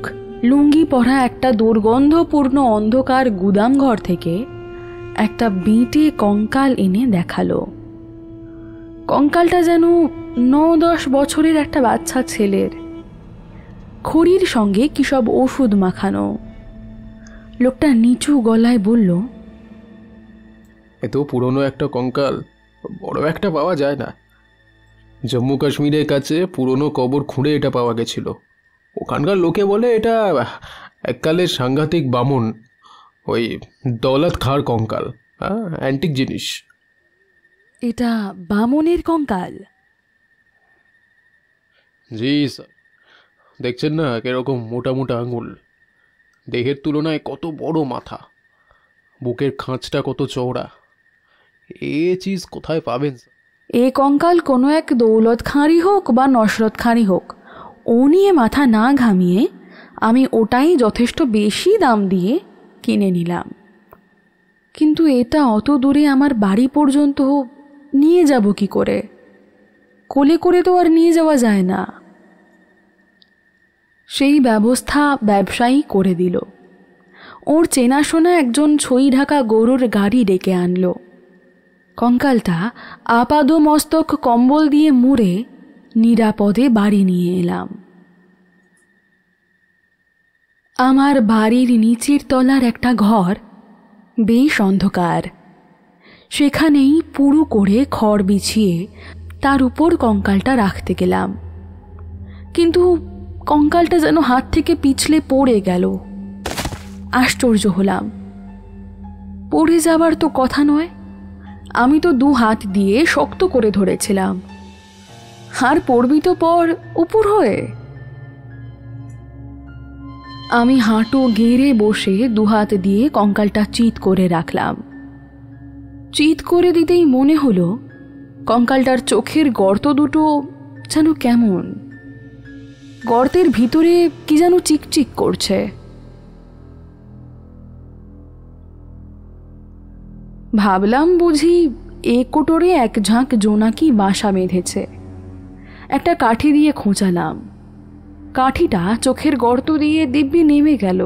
লুঙ্গি পরা একটা দুর্গন্ধপূর্ণ অন্ধকার গুদামঘর থেকে একটা বিঁটে কঙ্কাল এনে দেখালো। কঙ্কালটা যেন 9-10 বছরের একটা বাচ্চা ছেলের। খড়ির সঙ্গে কি সব ওষুধ মাখানো। লোকটা নিচু গলায় বলল, এত পুরনো একটা কঙ্কাল বড় একটা পাওয়া যায় না। জম্মু কাশ্মীরের কাছে পুরনো কবর খুঁড়ে এটা পাওয়া গেছিল। ওখানকার লোকে বলে এটা এককালের সাংঘাতিক বামন, ওই দৌলত খাঁর কঙ্কাল। হ্যাঁ, অ্যান্টিক জিনিস। এটা বামনের কঙ্কাল? জি স্যার, দেখছেন না কিরকম মোটা মোটা আঙুল, দেহের তুলনায় কত বড় মাথা, বুকের খাঁচটা কত চওড়া। এ চিজ কোথায় পাবেন? এ কঙ্কাল কোনো এক দৌলত খাঁরই হোক বা নসরত খাঁরই হোক, ও নিয়ে মাথা না ঘামিয়ে আমি ওটাই যথেষ্ট বেশি দাম দিয়ে কিনে নিলাম। কিন্তু এটা অত দূরে আমার বাড়ি পর্যন্ত নিয়ে যাব কি করে? কোলে করে তো আর নিয়ে যাওয়া যায় না। সেই ব্যবস্থা ব্যবসায়ী করে দিল। ওর চেনাশোনা একজন ছই ঢাকা গরুর গাড়ি ডেকে আনলো। কঙ্কালটা আপাদমস্তক কম্বল দিয়ে মুড়ে নিরাপদে বাড়ি নিয়ে এলাম। আমার বাড়ির নিচের তলার একটা ঘর, বেশ অন্ধকার। সেখানেই পুরু করে খড় বিছিয়ে তার উপর কঙ্কালটা রাখতে গেলাম, কিন্তু কঙ্কালটা যেন হাত থেকে পিছলে পড়ে গেল। আশ্চর্য হলাম, পড়ে যাবার তো কথা নয়, আমি তো 2 হাত দিয়ে শক্ত করে ধরেছিলাম, আর পড়বি তো পর উপর হয়ে। আমি হাঁটু গেড়ে বসে 2 হাত দিয়ে কঙ্কালটা চিৎ করে রাখলাম। চিৎ করে দিতেই মনে হলো কঙ্কালটার চোখের গর্ত দুটো যেন কেমন, গর্তের ভিতরে কি যেন চিকচিক করছে। ভাবলাম বুঝি এ কোটরে এক ঝাঁক জোনাকি বাসা বেঁধেছে। একটা কাঠি দিয়ে খোঁচালাম, কাঠিটা চোখের গর্ত দিয়ে দিব্যি নেমে গেল।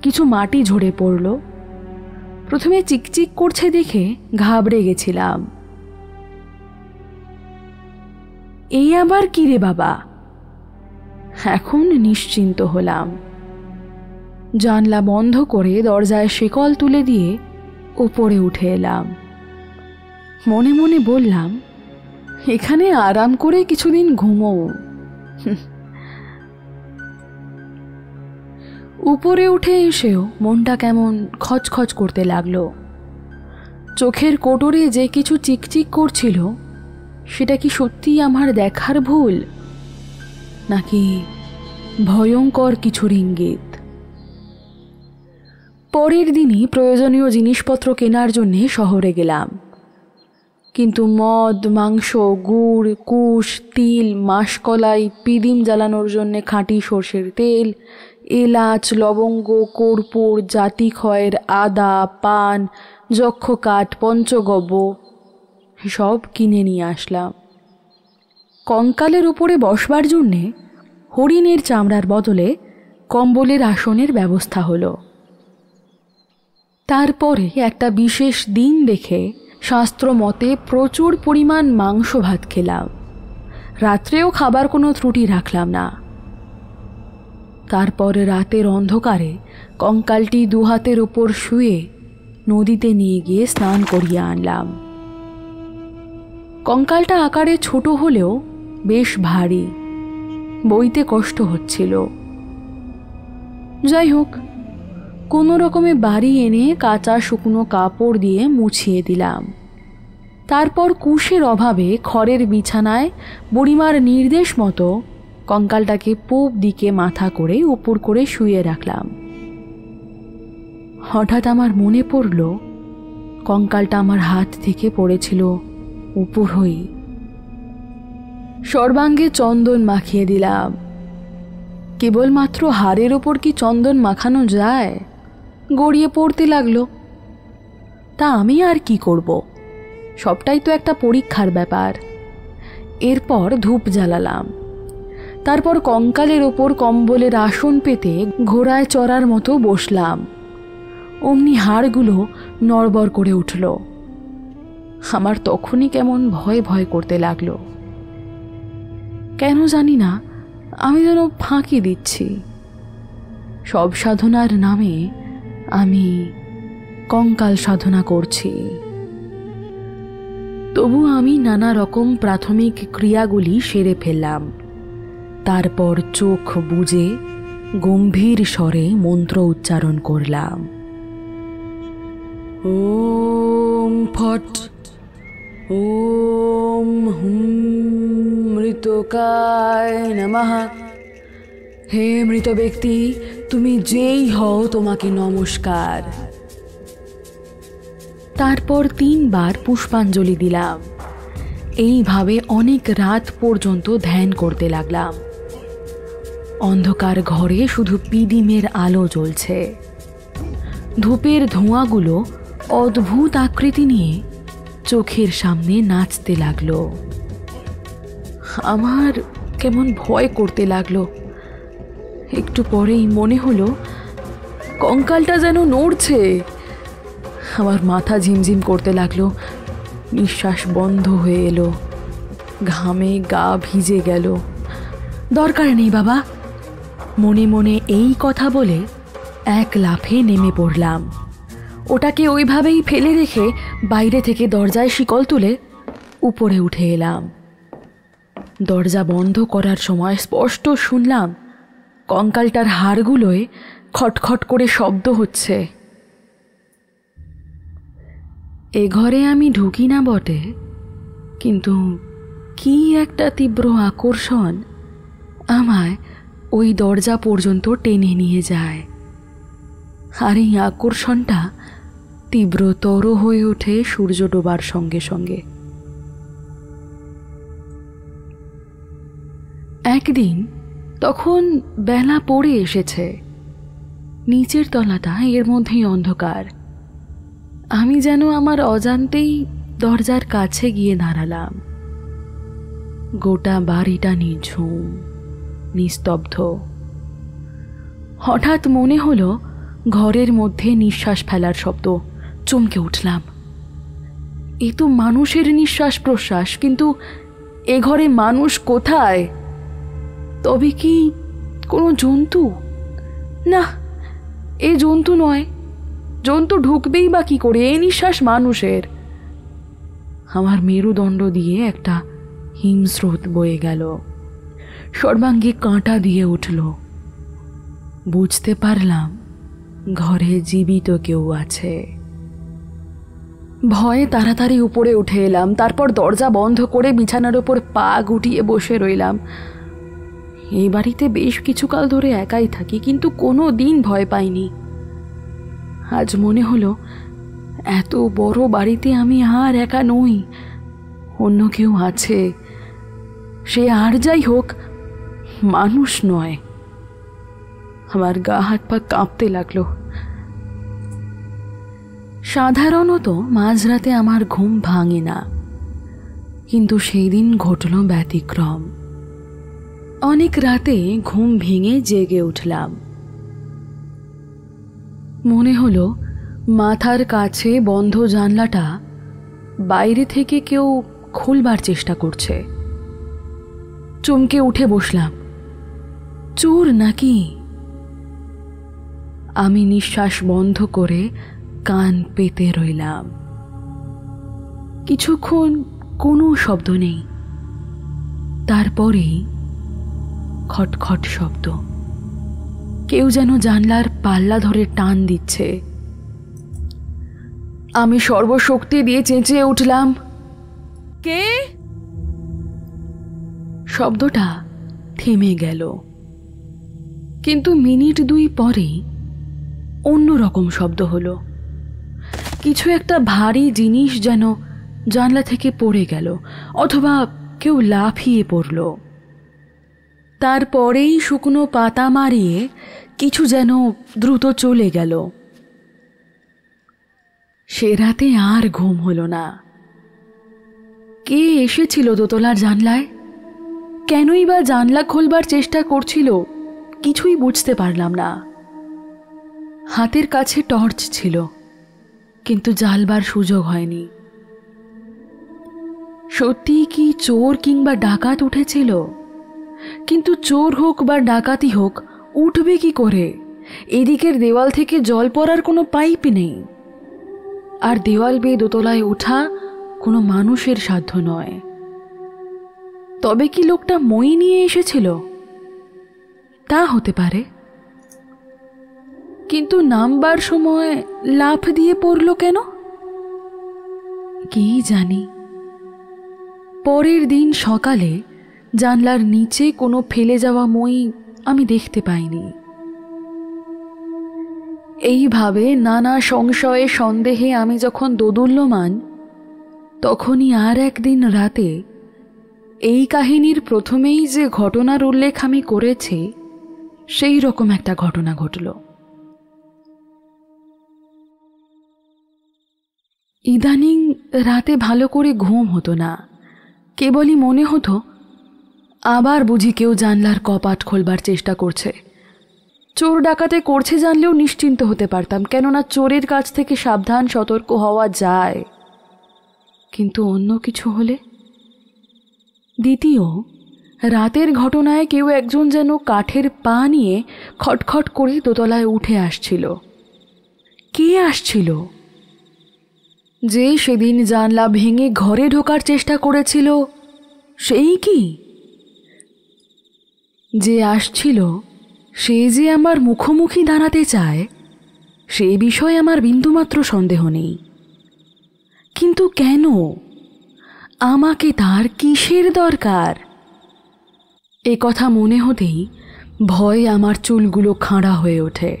কিছু মাটি ঝরে পড়ল। প্রথমে চিকচিক করছে দেখে ঘাবড়ে গেছিলাম। এই আবার কি রে বাবা? এখন নিশ্চিন্ত হলাম। জানলা বন্ধ করে দরজায় শিকল তুলে দিয়ে উপরে উঠে এলাম। মনে মনে বললাম, এখানে আরাম করে কিছুদিন ঘুমোও। উপরে উঠে এসেও মনটা কেমন খচখচ করতে লাগলো। চোখের কোটরে যে কিছু চিকচিক করছিল, সেটা কি সত্যি আমার দেখার ভুল, নাকি ভয়ঙ্কর কিছুর ইঙ্গিত? পরের দিনই প্রয়োজনীয় জিনিসপত্র কেনার জন্যে শহরে গেলাম, কিন্তু মদ, মাংস, গুড়, কুশ, তিল, মাসকলাই, পিদিম জ্বালানোর জন্যে খাঁটি সর্ষের তেল, এলাচ, লবঙ্গ, কর্পূর, জাতি খয়ের, আদা, পান, যক্ষ কাঠ, পঞ্চগব্য সব কিনে নিয়ে আসলাম। কঙ্কালের উপরে বসবার জন্যে হরিণের চামড়ার বদলে কম্বলের আসনের ব্যবস্থা হলো। তারপরে একটা বিশেষ দিন দেখে শাস্ত্র মতে প্রচুর পরিমাণ মাংস ভাত খেলাম। রাত্রেও খাবার কোনো ত্রুটি রাখলাম না। তারপরে রাতের অন্ধকারে কঙ্কালটি 2 হাতের ওপর শুয়ে নদীতে নিয়ে গিয়ে স্নান করিয়ে আনলাম। কঙ্কালটা আকারে ছোট হলেও বেশ ভারী, বইতে কষ্ট হচ্ছিল। যাই হোক, কোনো রকমে বাড়ি এনে কাঁচা শুকনো কাপড় দিয়ে মুছিয়ে দিলাম। তারপর কুশের অভাবে খড়ের বিছানায় বুড়িমার নির্দেশ মতো কঙ্কালটাকে পূব দিকে মাথা করে উপর করে শুয়ে রাখলাম। হঠাৎ আমার মনে পড়ল, কঙ্কালটা আমার হাত থেকে পড়েছিল উপর হয়ে। সর্বাঙ্গে চন্দন মাখিয়ে দিলাম। কেবলমাত্র হাড়ের ওপর কি চন্দন মাখানো যায়? গড়িয়ে পড়তে লাগলো। তা আমি আর কি করব, সবটাই তো একটা পরীক্ষার ব্যাপার। এরপর ধূপ জ্বালালাম। তারপর কঙ্কালের ওপর কম্বলের আসন পেতে ঘোড়ায় চড়ার মতো বসলাম। অমনি হাড়গুলো নড়বড় করে উঠল। আমার তখনই কেমন ভয় ভয় করতে লাগলো। কেন জানি না, আমি যেন ফাঁকি দিচ্ছি। সব সাধনার নামে আমি কঙ্কাল সাধনা করছি। তবু আমি নানা রকম প্রাথমিক ক্রিয়াগুলি সেরে ফেললাম। তারপর চোখ বুজে গম্ভীর স্বরে মন্ত্র উচ্চারণ করলাম। ওম ফট ওম হুম মৃতকায় নমঃ। হে মৃত ব্যক্তি, তুমি যেই হও, তোমাকে নমস্কার। তারপর 3 বার পুষ্পাঞ্জলি দিলাম। এইভাবে অনেক রাত পর্যন্ত ধ্যান করতে লাগলাম। অন্ধকার ঘরে শুধু পিদিমের আলো জ্বলছে। ধূপের ধোঁয়াগুলো অদ্ভুত আকৃতি নিয়ে চোখের সামনে নাচতে লাগলো। আমার কেমন ভয় করতে লাগলো। একটু পরেই মনে হলো কঙ্কালটা যেন নড়ছে। আমার মাথা ঝিমঝিম করতে লাগলো, নিঃশ্বাস বন্ধ হয়ে এলো, ঘামে গা ভিজে গেল। দরকার নেই বাবা, মনে মনে এই কথা বলে এক লাফে নেমে পড়লাম। ওটাকে ওইভাবেই ফেলে রেখে বাইরে থেকে দরজায় শিকল তুলে উপরে উঠে এলাম। দরজা বন্ধ করার সময় স্পষ্ট শুনলাম কঙ্কালটার হাড়গুলোয় খটখট করে শব্দ হচ্ছে। এ ঘরে আমি ঢুকি না বটে, কিন্তু কি একটা তীব্র আকর্ষণ আমায় ওই দরজা পর্যন্ত টেনে নিয়ে যায়। আর এই আকর্ষণটা তীব্রতর হয়ে ওঠে সূর্য ডোবার সঙ্গে সঙ্গে। একদিন তখন বেলা পড়ে এসেছে, নিচের তলাটা এর মধ্যেই অন্ধকার। আমি যেন আমার অজান্তেই দরজার কাছে গিয়ে দাঁড়ালাম। গোটা বাড়িটা নিঝুম, নিস্তব্ধ। হঠাৎ মনে হলো ঘরের মধ্যে নিঃশ্বাস ফেলার শব্দ। চমকে উঠলাম। এ তো মানুষের নিঃশ্বাস প্রশ্বাস, কিন্তু এ ঘরে মানুষ কোথায়? তবে কি কোনো জন্তু? না, এ জন্তু নয়। জন্তু ঢুকবেই বা কি করে? এ নিঃশ্বাস মানুষের। আমার মেরুদণ্ড দিয়ে একটা হিমস্রোত বয়ে গেল, সর্বাঙ্গে কাঁটা দিয়ে উঠল। বুঝতে পারলাম ঘরে জীবিত কেউ আছে। ভয়ে তাড়াতাড়ি উপরে উঠে এলাম। তারপর দরজা বন্ধ করে বিছানার ওপর পা গুটিয়ে বসে রইলাম। এই বাড়িতে বেশ কিছুকাল ধরে একাই থাকি, কিন্তু কোনো দিন ভয় পাইনি। আজ মনে হলো এত বড় বাড়িতে আমি আর একা নই, অন্য কেউ আছে। সে আর যাই হোক, মানুষ নয়। আমার গা হাত পা কাঁপতে লাগলো। সাধারণত মাঝরাতে আমার ঘুম ভাঙে না, কিন্তু সেই দিন ঘটল ব্যতিক্রম। অনেক রাতে ঘুম ভেঙে জেগে উঠলাম। মনে হলো মাথার কাছে বন্ধ জানলাটা বাইরে থেকে কেউ খুলবার চেষ্টা করছে। চমকে উঠে বসলাম। চোর নাকি? আমি নিঃশ্বাস বন্ধ করে কান পেতে রইলাম। কিছুক্ষণ কোনো শব্দ নেই। তারপরেই খটখট শব্দ। কেউ যেন জানলার পাল্লা ধরে টান দিচ্ছে। আমি সর্বশক্তি দিয়ে চেঁচিয়ে উঠলাম, কে? শব্দটা থেমে গেল, কিন্তু মিনিট দুই পরেই অন্যরকম শব্দ হলো। কিছু একটা ভারী জিনিস যেন জানলা থেকে পড়ে গেল, অথবা কেউ লাফিয়ে পড়ল। তারপরেই শুকনো পাতা মারিয়ে কিছু যেন দ্রুত চলে গেল। সে রাতে আর ঘুম হলো না। কে এসেছিল দোতলার জানলায়? কেনই বা জানলা খোলবার চেষ্টা করছিল? কিছুই বুঝতে পারলাম না। হাতের কাছে টর্চ ছিল, কিন্তু জ্বালবার সুযোগ হয়নি। সত্যি কি চোর কিংবা ডাকাত উঠেছিল? কিন্তু চোর হোক বা ডাকাতি হোক, উঠবে কি করে? এদিকের দেওয়াল থেকে জল পড়ার কোনো পাইপ নেই, আর দেওয়াল বেয়ে দোতলায় ওঠা কোনো মানুষের সাধ্য নয়। তবে কি লোকটা মই নিয়ে এসেছিল? তা হতে পারে, কিন্তু নামবার সময় লাফ দিয়ে পড়ল কেন? কি জানি। পরের দিন সকালে জানলার নিচে কোনো ফেলে যাওয়া মই আমি দেখতে পাইনি। এইভাবে নানা সংশয়ে সন্দেহে আমি যখন দোদুল্যমান, তখনই আর একদিন রাতে এই কাহিনীর প্রথমেই যে ঘটনার উল্লেখ আমি করেছি, সেই রকম একটা ঘটনা ঘটল। ইদানিং রাতে ভালো করে ঘুম হতো না। কেবলই মনে হতো আবার বুঝি কেউ জানলার কপাট খোলবার চেষ্টা করছে। চোর ডাকাতে করছে জানলেও নিশ্চিন্ত হতে পারতাম, কেননা চোরের কাছ থেকে সাবধান সতর্ক হওয়া যায়। কিন্তু অন্য কিছু হলে? দ্বিতীয়, রাতের ঘটনায় কেউ একজন যেন কাঠের পা নিয়ে খটখট করে দোতলায় উঠে আসছিল। কে আসছিল? যে সেদিন জানলা ভেঙে ঘরে ঢোকার চেষ্টা করেছিল সেই কি? যে আসছিল সে যে আমার মুখোমুখি দাঁড়াতে চায় সে বিষয়ে আমার বিন্দুমাত্র সন্দেহ নেই। কিন্তু কেন? আমাকে তার কিসের দরকার? এ কথা মনে হতেই ভয়ে আমার চুলগুলো খাঁড়া হয়ে ওঠে।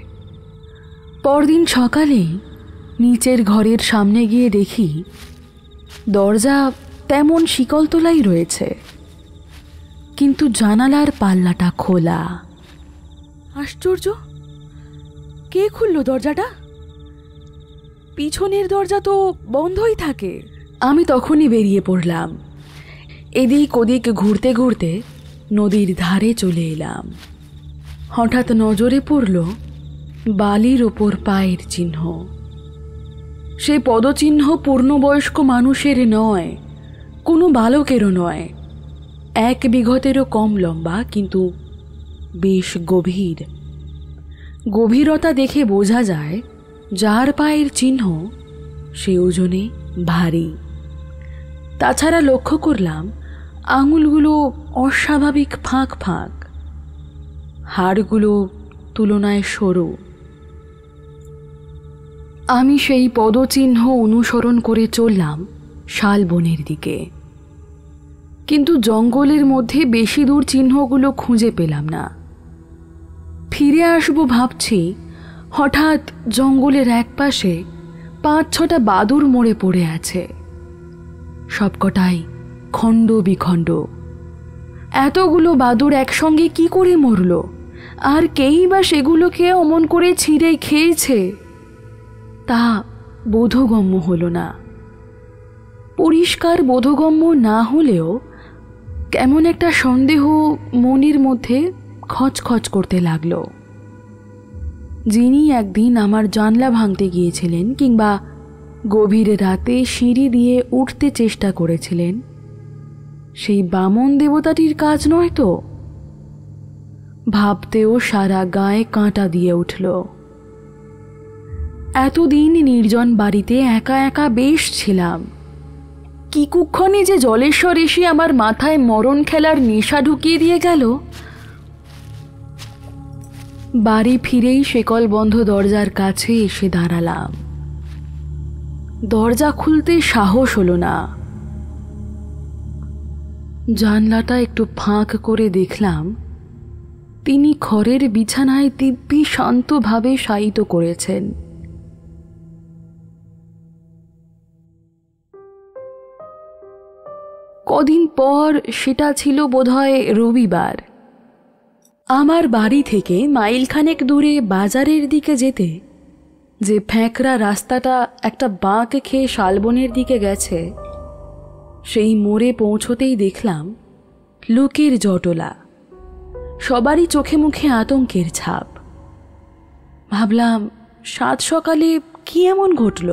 পরদিন সকালে নিচের ঘরের সামনে গিয়ে দেখি দরজা তেমন শিকলতলাই রয়েছে, কিন্তু জানালার পাল্লাটা খোলা। আশ্চর্য! কে খুলল দরজাটা? পিছনের দরজা তো বন্ধই থাকে। আমি তখনই বেরিয়ে পড়লাম। এদিক ওদিক ঘুরতে ঘুরতে নদীর ধারে চলে এলাম। হঠাৎ নজরে পড়ল বালির ওপর পায়ের চিহ্ন। সে পদচিহ্ন পূর্ণবয়স্ক মানুষের নয়, কোনো বালকেরও নয়। 1 বিঘতেরও কম লম্বা, কিন্তু বেশ গভীর। গভীরতা দেখে বোঝা যায় যার পায়ের চিহ্ন সে ওজনে ভারী। তাছাড়া লক্ষ্য করলাম আঙুলগুলো অস্বাভাবিক ফাঁক ফাঁক, হাড়গুলো তুলনায় সরু। আমি সেই পদচিহ্ন অনুসরণ করে চললাম শালবনের দিকে, কিন্তু জঙ্গলের মধ্যে বেশি দূর চিহ্নগুলো খুঁজে পেলাম না। ফিরে আসবো ভাবছি, হঠাৎ জঙ্গলের একপাশে 5-6টা বাদুর মরে পড়ে আছে। সবকটাই খণ্ড বিখণ্ড। এতগুলো বাদুর একসঙ্গে কি করে মরল? আর কেই বা সেগুলোকে অমন করে ছিঁড়ে খেয়েছে তা বোধগম্য হলো না। পরিষ্কার বোধগম্য না হলেও কেমন একটা সন্দেহ মনের মধ্যে খচখচ করতে লাগলো। যিনি একদিন আমার জানলা ভাঙতে গিয়েছিলেন কিংবা গভীর রাতে সিঁড়ি দিয়ে উঠতে চেষ্টা করেছিলেন, সেই বামন দেবতাটির কাজ নয় তো? ভাবতেও সারা গায়ে কাঁটা দিয়ে উঠল। এতদিন নির্জন বাড়িতে একা একা বেশ ছিলাম, কি কুক্ষণে যে জলেশ্বর এসে আমার মাথায় মরণ খেলার নেশা ঢুকিয়ে দিয়ে গেল। বাড়ি ফিরেই শেকল বন্ধ দরজার কাছে এসে দাঁড়ালাম। দরজা খুলতে সাহস হলো না। জানলাটা একটু ফাঁক করে দেখলাম তিনি খড়ের বিছানায় দিব্যি শান্তভাবে শায়িত করেছেন। কদিন পর, সেটা ছিল বোধহয় রবিবার। আমার বাড়ি থেকে মাইলখানেক দূরে বাজারের দিকে যেতে যে ফ্যাঁকড়া রাস্তাটা একটা বাঁক খেয়ে শালবনের দিকে গেছে, সেই মোড়ে পৌঁছতেই দেখলাম লোকের জটলা, সবারই চোখে মুখে আতঙ্কের ছাপ। ভাবলাম, সাত সকালে কি এমন ঘটল?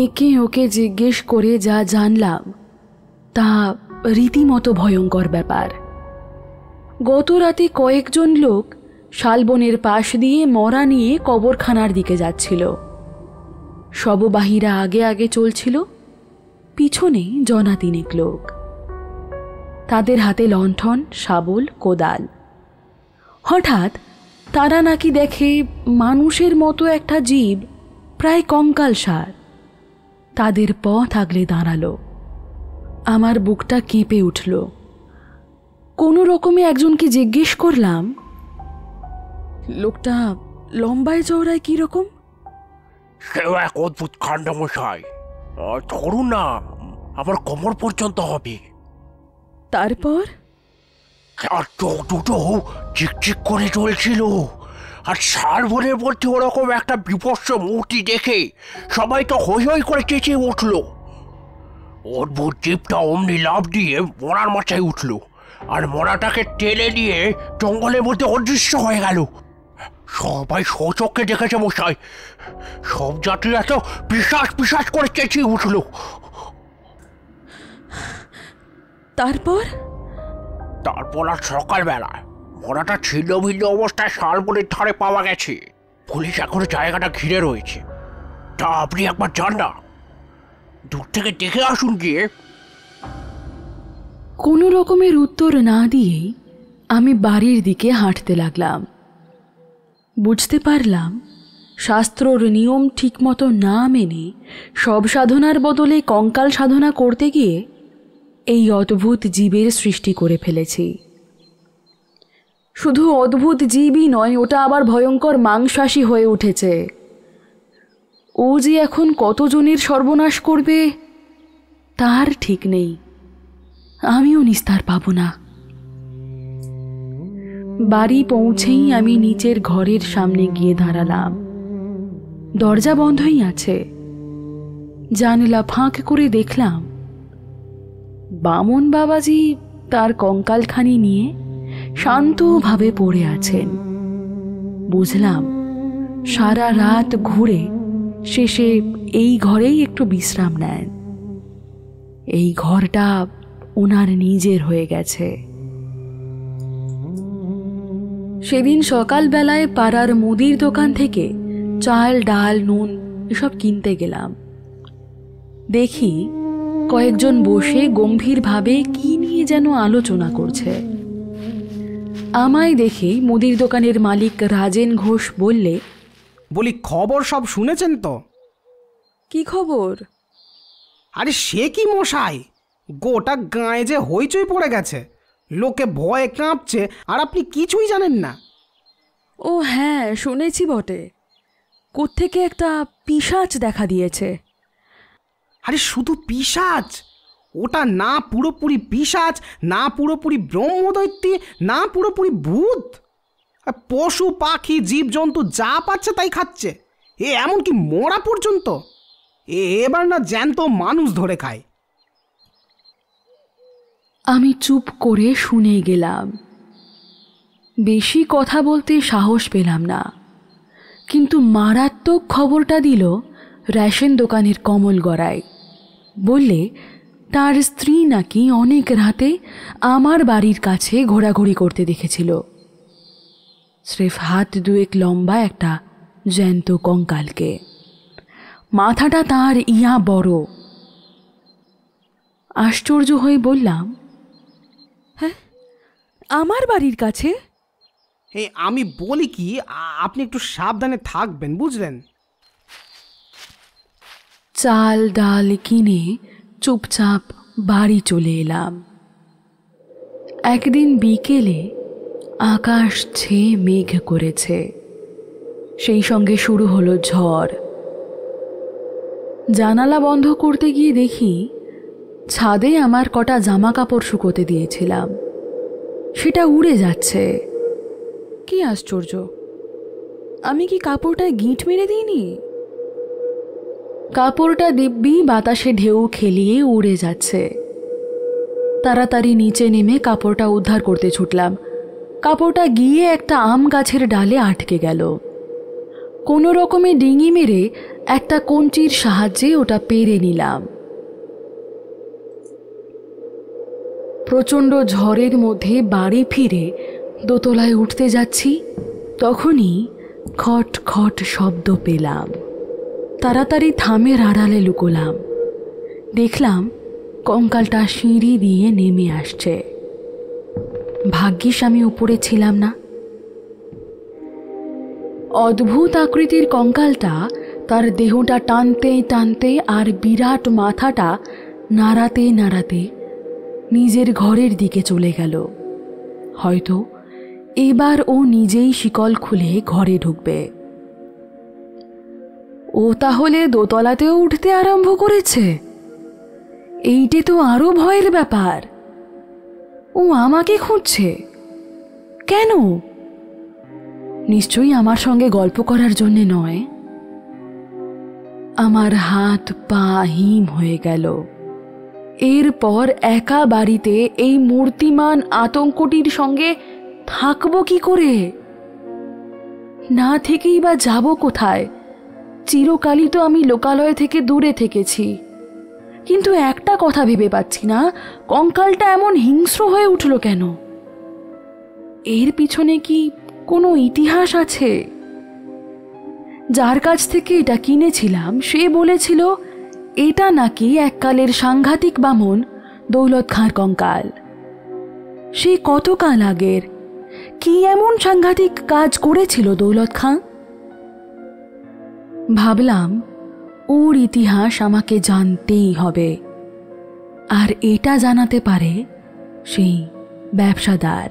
একে ওকে জিজ্ঞেস করে যা জানলাম তা রীতিমতো ভয়ঙ্কর ব্যাপার। গত রাতে কয়েকজন লোক শালবনের পাশ দিয়ে মরা নিয়ে কবরখানার দিকে যাচ্ছিল। শববাহীরা আগে আগে চলছিল, পিছনে 2-3 লোক। তাদের হাতে লণ্ঠন, শাবল, কোদাল। হঠাৎ তারা নাকি দেখে মানুষের মতো একটা জীব, প্রায় কঙ্কালসার, তাদের পথ আগলে দাঁড়ালো। আমার বুকটা কেঁপে উঠল। কোনো রকমে একজনকে জিজ্ঞেস করলাম, লোকটা লম্বায় চওড়ায় কিরকম? সেও এক অদ্ভুত কাণ্ড মশাই, ধরুন না আমার কোমর পর্যন্ত হবে। তারপর? আর চোখ দুটো চিকচিক করে জ্বলছিল। আর শালবনের মধ্যে ওরকম একটা বিভৎস মূর্তি দেখে সবাই তো হৈ হৈ করে চেঁচিয়ে উঠল। অদ্ভুত জীবটা অমনি লাফ দিয়ে মরার মাথায় উঠল আর মরাটাকে টেনে নিয়ে জঙ্গলের মধ্যে অদৃশ্য হয়ে গেল। সবাই সচক্ষে দেখেছে মশাই। সব যাত্রীরা তো পিশাচ পিশাচ করে চেঁচিয়ে উঠল। তারপর তারপর আর সকালবেলায় মরাটা ছিন্ন ভিন্ন অবস্থায় শালবনের ধারে পাওয়া গেছে। পুলিশ এখনো জায়গাটা ঘিরে রয়েছে। তা আপনি একবার যান না, দূর থেকে দেখে আসুন গিয়ে। কোনো রকমের উত্তর না দিয়েই আমি বাড়ির দিকে হাঁটতে লাগলাম। বুঝতে পারলাম শাস্ত্রর নিয়ম ঠিকমতো না মেনে সব সাধনার বদলে কঙ্কাল সাধনা করতে গিয়ে এই অদ্ভুত জীবের সৃষ্টি করে ফেলেছি। শুধু অদ্ভুত জীবই নয়, ওটা আবার ভয়ঙ্কর মাংসাশী হয়ে উঠেছে। ও যে এখন কতজনের সর্বনাশ করবে তার ঠিক নেই। আমিও নিস্তার পাব না। বাড়ি পৌঁছেই আমি নিচের ঘরের সামনে গিয়ে দাঁড়ালাম। দরজা বন্ধই আছে। জানলা ফাঁক করে দেখলাম বামন বাবাজি তার কঙ্কালখানি নিয়ে শান্তভাবে পড়ে আছেন। বুঝলাম সারা রাত ঘুরে শেষে এই ঘরেই একটু বিশ্রাম নেন। এই ঘরটা ওনার নিজের হয়ে গেছে। সেদিন সকালবেলায় পাড়ার মুদির দোকান থেকে চাল ডাল নুন এসব কিনতে গেলাম। দেখি কয়েকজন বসে গম্ভীরভাবে কি নিয়ে যেন আলোচনা করছে। আমায় দেখে মুদির দোকানের মালিক রাজেন ঘোষ বললে, বলি খবর সব শুনেছেন তো? কি খবর? আরে সে কি মশাই, গোটা গাঁয়ে যে হইচই পড়ে গেছে, লোকে ভয়ে কাঁপছে, আর আপনি কিছুই জানেন না। ও হ্যাঁ, শুনেছি বটে। কোত্থেকে একটা পিশাচ দেখা দিয়েছে। আরে শুধু পিশাচ? ওটা না পুরোপুরি পিশাচ, না পুরোপুরি ব্রহ্মদৈত্যী, না পুরোপুরি ভূত। পশু পাখি জীবজন্তু যা পাচ্ছে তাই খাচ্ছে, এমনকি মরা পর্যন্ত। এবার না জ্যান্ত মানুষ ধরে খায়। আমি চুপ করে শুনে গেলাম। বেশি কথা বলতে সাহস পেলাম না, কিন্তু মারাত্মক খবরটা দিল রেশন দোকানের কমল গড়াই। বললে তার স্ত্রী নাকি অনেক রাতে আমার বাড়ির কাছে ঘোরাঘুরি করতে দেখেছিল। স্রেফ হাত দুয়েক লম্বা একটা জ্যান্ত কঙ্কালকে। মাথাটা তার ইয়া বড়। আশ্চর্য হয়ে বললাম, হ্যাঁ, আমার বাড়ির কাছে? আমি বলি কি, আপনি একটু সাবধানে থাকবেন, বুঝলেন? চাল ডাল কিনে চুপচাপ বাড়ি চলে এলাম। একদিন বিকেলে আকাশ ছেয়ে মেঘ করেছে, সেই সঙ্গে শুরু হলো ঝড়। জানালা বন্ধ করতে গিয়ে দেখি ছাদে আমার কটা জামা কাপড় শুকোতে দিয়েছিলাম, সেটা উড়ে যাচ্ছে। কি আশ্চর্য, আমি কি কাপড়টায় গিঁট মেরে দিইনি? কাপড়টা দিব্যি বাতাসে ঢেউ খেলিয়ে উড়ে যাচ্ছে। তাড়াতাড়ি নিচে নেমে কাপড়টা উদ্ধার করতে ছুটলাম। কাপড়টা গিয়ে একটা আম গাছের ডালে আটকে গেল। কোনো রকমে ডিঙি মেরে একটা কঞ্চির সাহায্যে ওটা পেরে নিলাম। প্রচণ্ড ঝড়ের মধ্যে বাড়ি ফিরে দোতলায় উঠতে যাচ্ছি, তখনই খট খট শব্দ পেলাম। তাড়াতাড়ি থামের আড়ালে লুকোলাম। দেখলাম কঙ্কালটা সিঁড়ি দিয়ে নেমে আসছে। ভাগ্যিস আমি উপরে ছিলাম না। অদ্ভুত আকৃতির কঙ্কালটা তার দেহটা টানতে টানতে আর বিরাট মাথাটা নাড়াতে নাড়াতে নিজের ঘরের দিকে চলে গেল। হয়তো এবার ও নিজেই শিকল খুলে ঘরে ঢুকবে। ও তাহলে দোতলাতেও উঠতে আরম্ভ করেছে? এইটে তো আরো ভয়ের ব্যাপার। ও আমাকে খুঁজছে কেন? নিশ্চয়ই আমার সঙ্গে গল্প করার জন্যে নয়। আমার হাত পা হিম হয়ে গেল। এরপর একা বাড়িতে এই মূর্তিমান আতঙ্কটির সঙ্গে থাকবো কি করে? না থেকেই বা যাব কোথায়? চিরকালই তো আমি লোকালয় থেকে দূরে থেকেছি, কিন্তু একটা কথা ভেবে পাচ্ছি না, কঙ্কালটা এমন হিংস্র হয়ে উঠল কেন? এর পিছনে কি কোনো ইতিহাস আছে? যার কাছ থেকে এটা কিনেছিলাম সে বলেছিল এটা নাকি এককালের সাংঘাতিক বামন দৌলত খাঁর কঙ্কাল। সে কতকাল আগের, কি এমন সাংঘাতিক কাজ করেছিল দৌলত খাঁ? ভাবলাম ওর ইতিহাস আমাকে জানতেই হবে, আর এটা জানাতে পারে সেই ব্যবসাদার।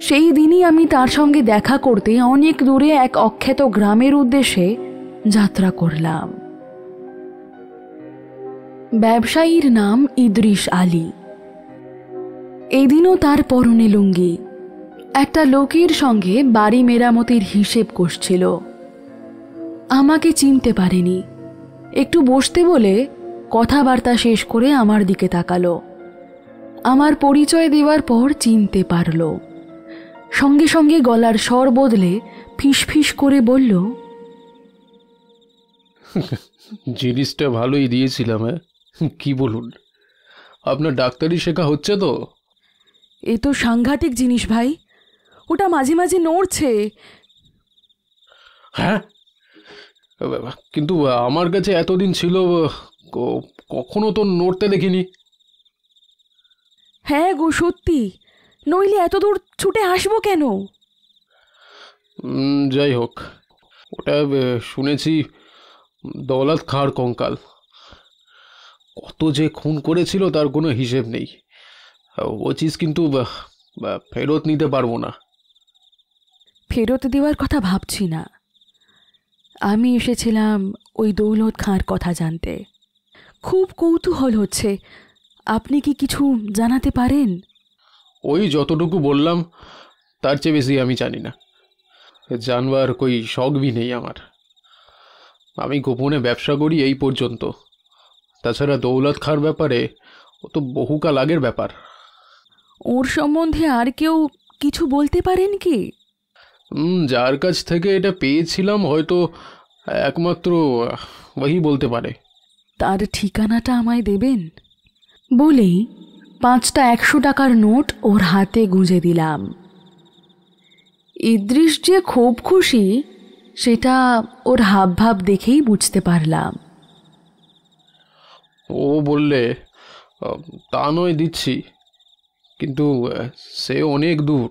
সেই দিনই আমি তার সঙ্গে দেখা করতে অনেক দূরে এক অখ্যাত গ্রামের উদ্দেশ্যে যাত্রা করলাম। ব্যবসায়ীর নাম ইদ্রিস আলী। এদিনও তার পরনে লুঙ্গি। একটা লোকের সঙ্গে বাড়ি মেরামতির হিসেব কষছিল। আমাকে চিনতে পারেনি। একটু বসতে বলে কথাবার্তা শেষ করে আমার দিকে তাকালো। আমার পরিচয় দেওয়ার পর চিনতে পারল। সঙ্গে সঙ্গে গলার স্বর বদলে ফিসফিস করে বলল, জিনিসটা ভালোই দিয়েছিলাম। হ্যাঁ, কি বলুন, আপনার ডাক্তারি শেখা হচ্ছে তো? এ তো সাংঘাতিক জিনিস ভাই, ওটা মাঝে মাঝে নড়ছে। হ্যাঁ, কিন্তু আমার কাছে এতদিন ছিল, কখনো তো নড়তে দেখিনি। হ্যাঁ গো সত্যি, নইলে এত দূর ছুটে আসবো কেন? যাই হোক, ওটা শুনেছি দৌলত খাঁর কঙ্কাল। কত যে খুন করেছিল তার কোনো হিসেব নেই। ও চিজ কিন্তু ফেরত নিতে পারবো না। ফেরত দেওয়ার কথা ভাবছি না। আমি এসেছিলাম ওই দৌলত খাঁর কথা জানতে। খুব কৌতূহল হচ্ছে, আপনি কি কিছু জানাতে পারেন? ওই যতটুকু বললাম তার চেয়ে বেশি আমি জানি না। জানবার কই শখ বি নেই আমার। আমি গোপনে ব্যবসা করি এই পর্যন্ত। তাছাড়া দৌলত খাঁর ব্যাপারে ও তো বহুকাল আগের ব্যাপার। ওর সম্বন্ধে আর কেউ কিছু বলতে পারেন কি? যার কাছ থেকে এটা পেয়েছিলাম হয়তো একমাত্র ওই বলতে পারে। তার ঠিকানাটা আমায় দেবেন? বলেই 5টা 100 টাকার নোট ওর হাতে গুঁজে দিলাম। ইদ্রিস যে খুব খুশি সেটা ওর হাবভাব দেখেই বুঝতে পারলাম। ও বললে, তা নয় দিচ্ছি, কিন্তু সে অনেক দূর,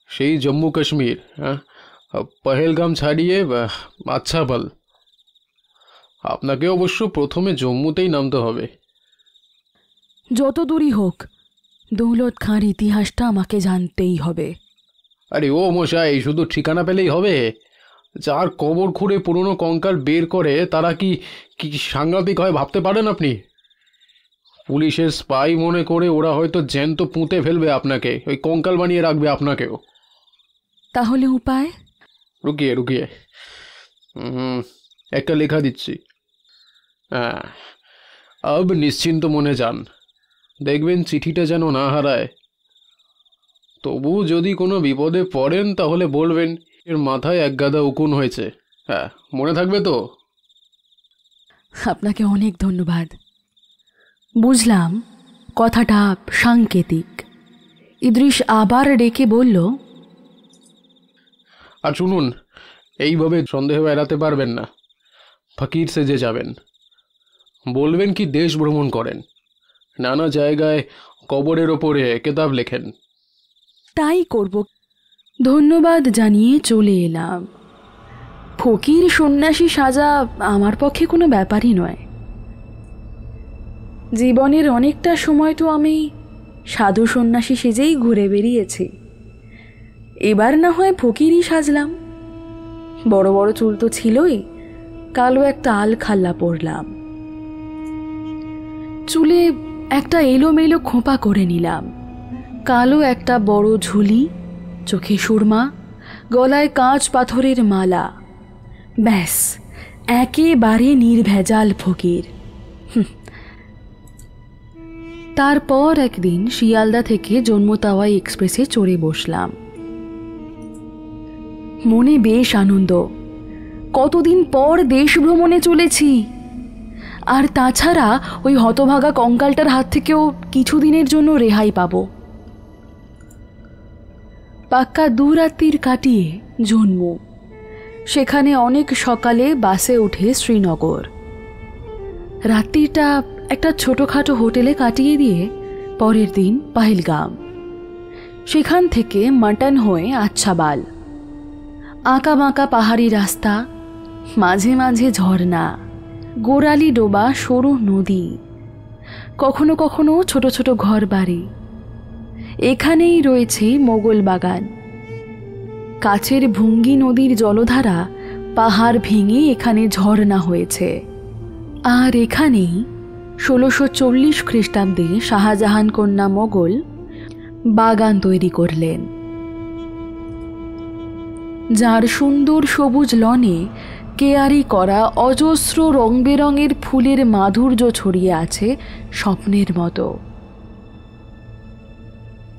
সেই জম্মু কাশ্মীর। হ্যাঁ, পহেলগাম ছাড়িয়ে আচ্ছাবল। আপনাকে অবশ্য প্রথমে জম্মুতেই নামতে হবে। যত দূরই হোক, দৌলত খাঁর ইতিহাসটা আমাকে জানতেই হবে। আরে ও মশাই, শুধু ঠিকানা পেলেই হবে? যার কবর খুঁড়ে পুরনো কঙ্কাল বের করে তারা কি কি সাংঘাতিক হয় ভাবতে পারেন আপনি? পুলিশের স্পাই মনে করে ওরা হয়তো জ্যান্ত পুঁতে ফেলবে আপনাকে, ওই কঙ্কাল বানিয়ে রাখবে আপনাকেও। তাহলে উপায়? রুকিয়ে রুকিয়ে একটা লেখা দিচ্ছি। হ্যাঁ, আব নিশ্চিন্ত মনে যান। দেখবেন চিঠিটা যেন না হারায়। তবু যদি কোনো বিপদে পড়েন তাহলে বলবেন এর মাথায় এক গাদা উকুন হয়েছে। হ্যাঁ, মনে থাকবে তো? আপনাকে অনেক ধন্যবাদ। বুঝলাম কথাটা সাংকেতিক। ইদ্রিস আবার ডেকে বলল, আর শুনুন, এইভাবে সন্দেহ এড়াতে পারবেন না। ফকির সেজে যাবেন, বলবেন কি দেশ ভ্রমণ করেন, নানা জায়গায় কবরের ওপরে কেতাব লেখেন। তাই করব। ধন্যবাদ জানিয়ে চলে এলাম। ফকির সন্ন্যাসী সাজা আমার পক্ষে কোনো ব্যাপারই নয়। জীবনের অনেকটা সময় তো আমি সাধু সন্ন্যাসী সেজেই ঘুরে বেরিয়েছি। এবার না হয় ফকিরই সাজলাম। বড় বড় চুল তো ছিলই, কালো একটা আলখাল্লা পরলাম। চুলে একটা এলোমেলো খোঁপা করে নিলাম। কালো একটা বড় ঝুলি, চোখে সুরমা, গলায় কাঁচ পাথরের মালা। ব্যাস, একেবারে নির্ভেজাল ফকির। তারপর একদিন শিয়ালদা থেকে জন্মতাওয়াই এক্সপ্রেসে চড়ে বসলাম। মনে বেশ আনন্দ, কতদিন পর দেশ ভ্রমণে চলেছি। আর তাছাড়া ওই হতভাগা কঙ্কালটার হাত থেকেও কিছুদিনের জন্য রেহাই পাব। পাক্কা 2 রাত্রির কাটিয়ে জম্মু, সেখানে অনেক সকালে বাসে উঠে শ্রীনগর। রাত্রিটা একটা ছোটোখাটো হোটেলে কাটিয়ে দিয়ে পরের দিন পাহেলগাম, সেখান থেকে মাটন হয়ে আচ্ছাবাল। আঁকা বাঁকা পাহাড়ি রাস্তা, মাঝে মাঝে ঝর্ণা, গোড়ালি ডোবা সরু নদী, কখনো কখনো ছোট ছোট ঘর বাড়ি। এখানেই রয়েছে মোগল বাগান। কাছের ভুঙ্গি নদীর জলধারা পাহাড় ভেঙে এখানে ঝর্ণা হয়েছে। আর এখানেই 1640 খ্রিস্টাব্দে শাহজাহান কন্যা মোগল বাগান তৈরি করলেন, যার সুন্দর সবুজ লনে কেয়ারি করা অজস্র রং বেরঙের ফুলের মাধুর্য ছড়িয়ে আছে স্বপ্নের মতো।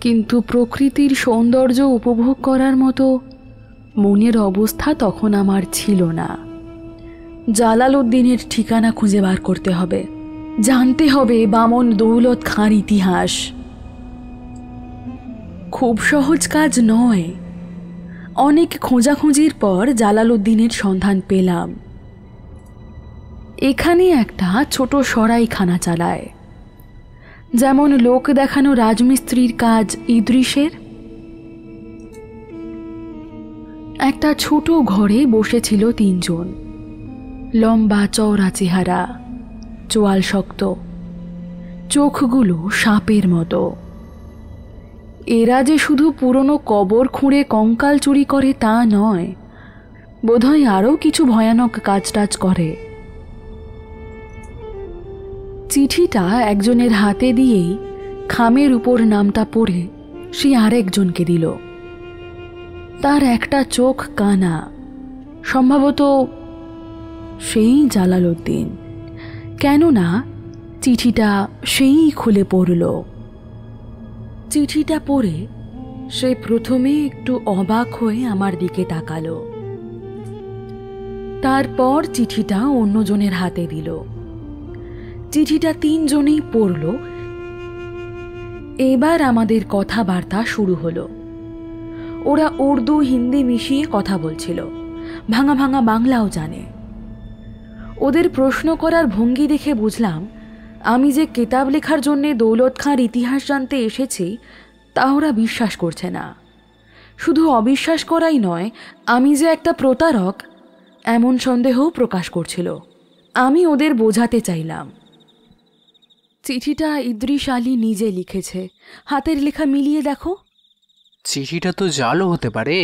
কিন্তু প্রকৃতির সৌন্দর্য উপভোগ করার মতো মনের অবস্থা তখন আমার ছিল না। জালালউদ্দিনের ঠিকানা খুঁজে বার করতে হবে, জানতে হবে বামন দৌলত খাঁর ইতিহাস। খুব সহজ কাজ নয়। অনেক খোঁজাখুঁজির পর জালালউদ্দিনের সন্ধান পেলাম। এখানে একটা ছোট সরাইখানা চালায়, যেমন লোক দেখানো রাজমিস্ত্রির কাজ ইদ্রিসের। একটা ছোট ঘরে বসেছিল 3 জন, লম্বা চওড়া চেহারা, চোয়াল শক্ত, চোখগুলো সাপের মতো। এরা যে শুধু পুরনো কবর খুঁড়ে কঙ্কাল চুরি করে তা নয়, বোধহয় আরও কিছু ভয়ানক কাজটাজ করে। চিঠিটা একজনের হাতে দিয়েই খামের উপর নামটা পড়ে সে আরেকজনকে দিল। তার একটা চোখ কানা, সম্ভবত সেই জালালউদ্দিন, কেননা চিঠিটা সেই খুলে পড়ল। চিঠিটা পড়ে সে প্রথমে একটু অবাক হয়ে আমার দিকে তাকালো, তারপর চিঠিটা অন্যজনের হাতে দিল। চিঠিটা 3 জনেই পড়ল। এবার আমাদের কথাবার্তা শুরু হলো। ওরা উর্দু হিন্দি মিশিয়ে কথা বলছিল, ভাঙা ভাঙা বাংলাও জানে। ওদের প্রশ্ন করার ভঙ্গি দেখে বুঝলাম আমি যে কিতাব লেখার জন্যে দৌলত খাঁর ইতিহাস জানতে এসেছি তা ওরা বিশ্বাস করছে না। শুধু অবিশ্বাস করাই নয়, আমি যে একটা প্রতারক এমন সন্দেহও প্রকাশ করছিল। আমি ওদের বোঝাতে চাইলাম, চিঠিটা ইদ্রিস আলী নিজে লিখেছে, হাতের লেখা মিলিয়ে দেখো। চিঠিটা তো জালও হতে পারে।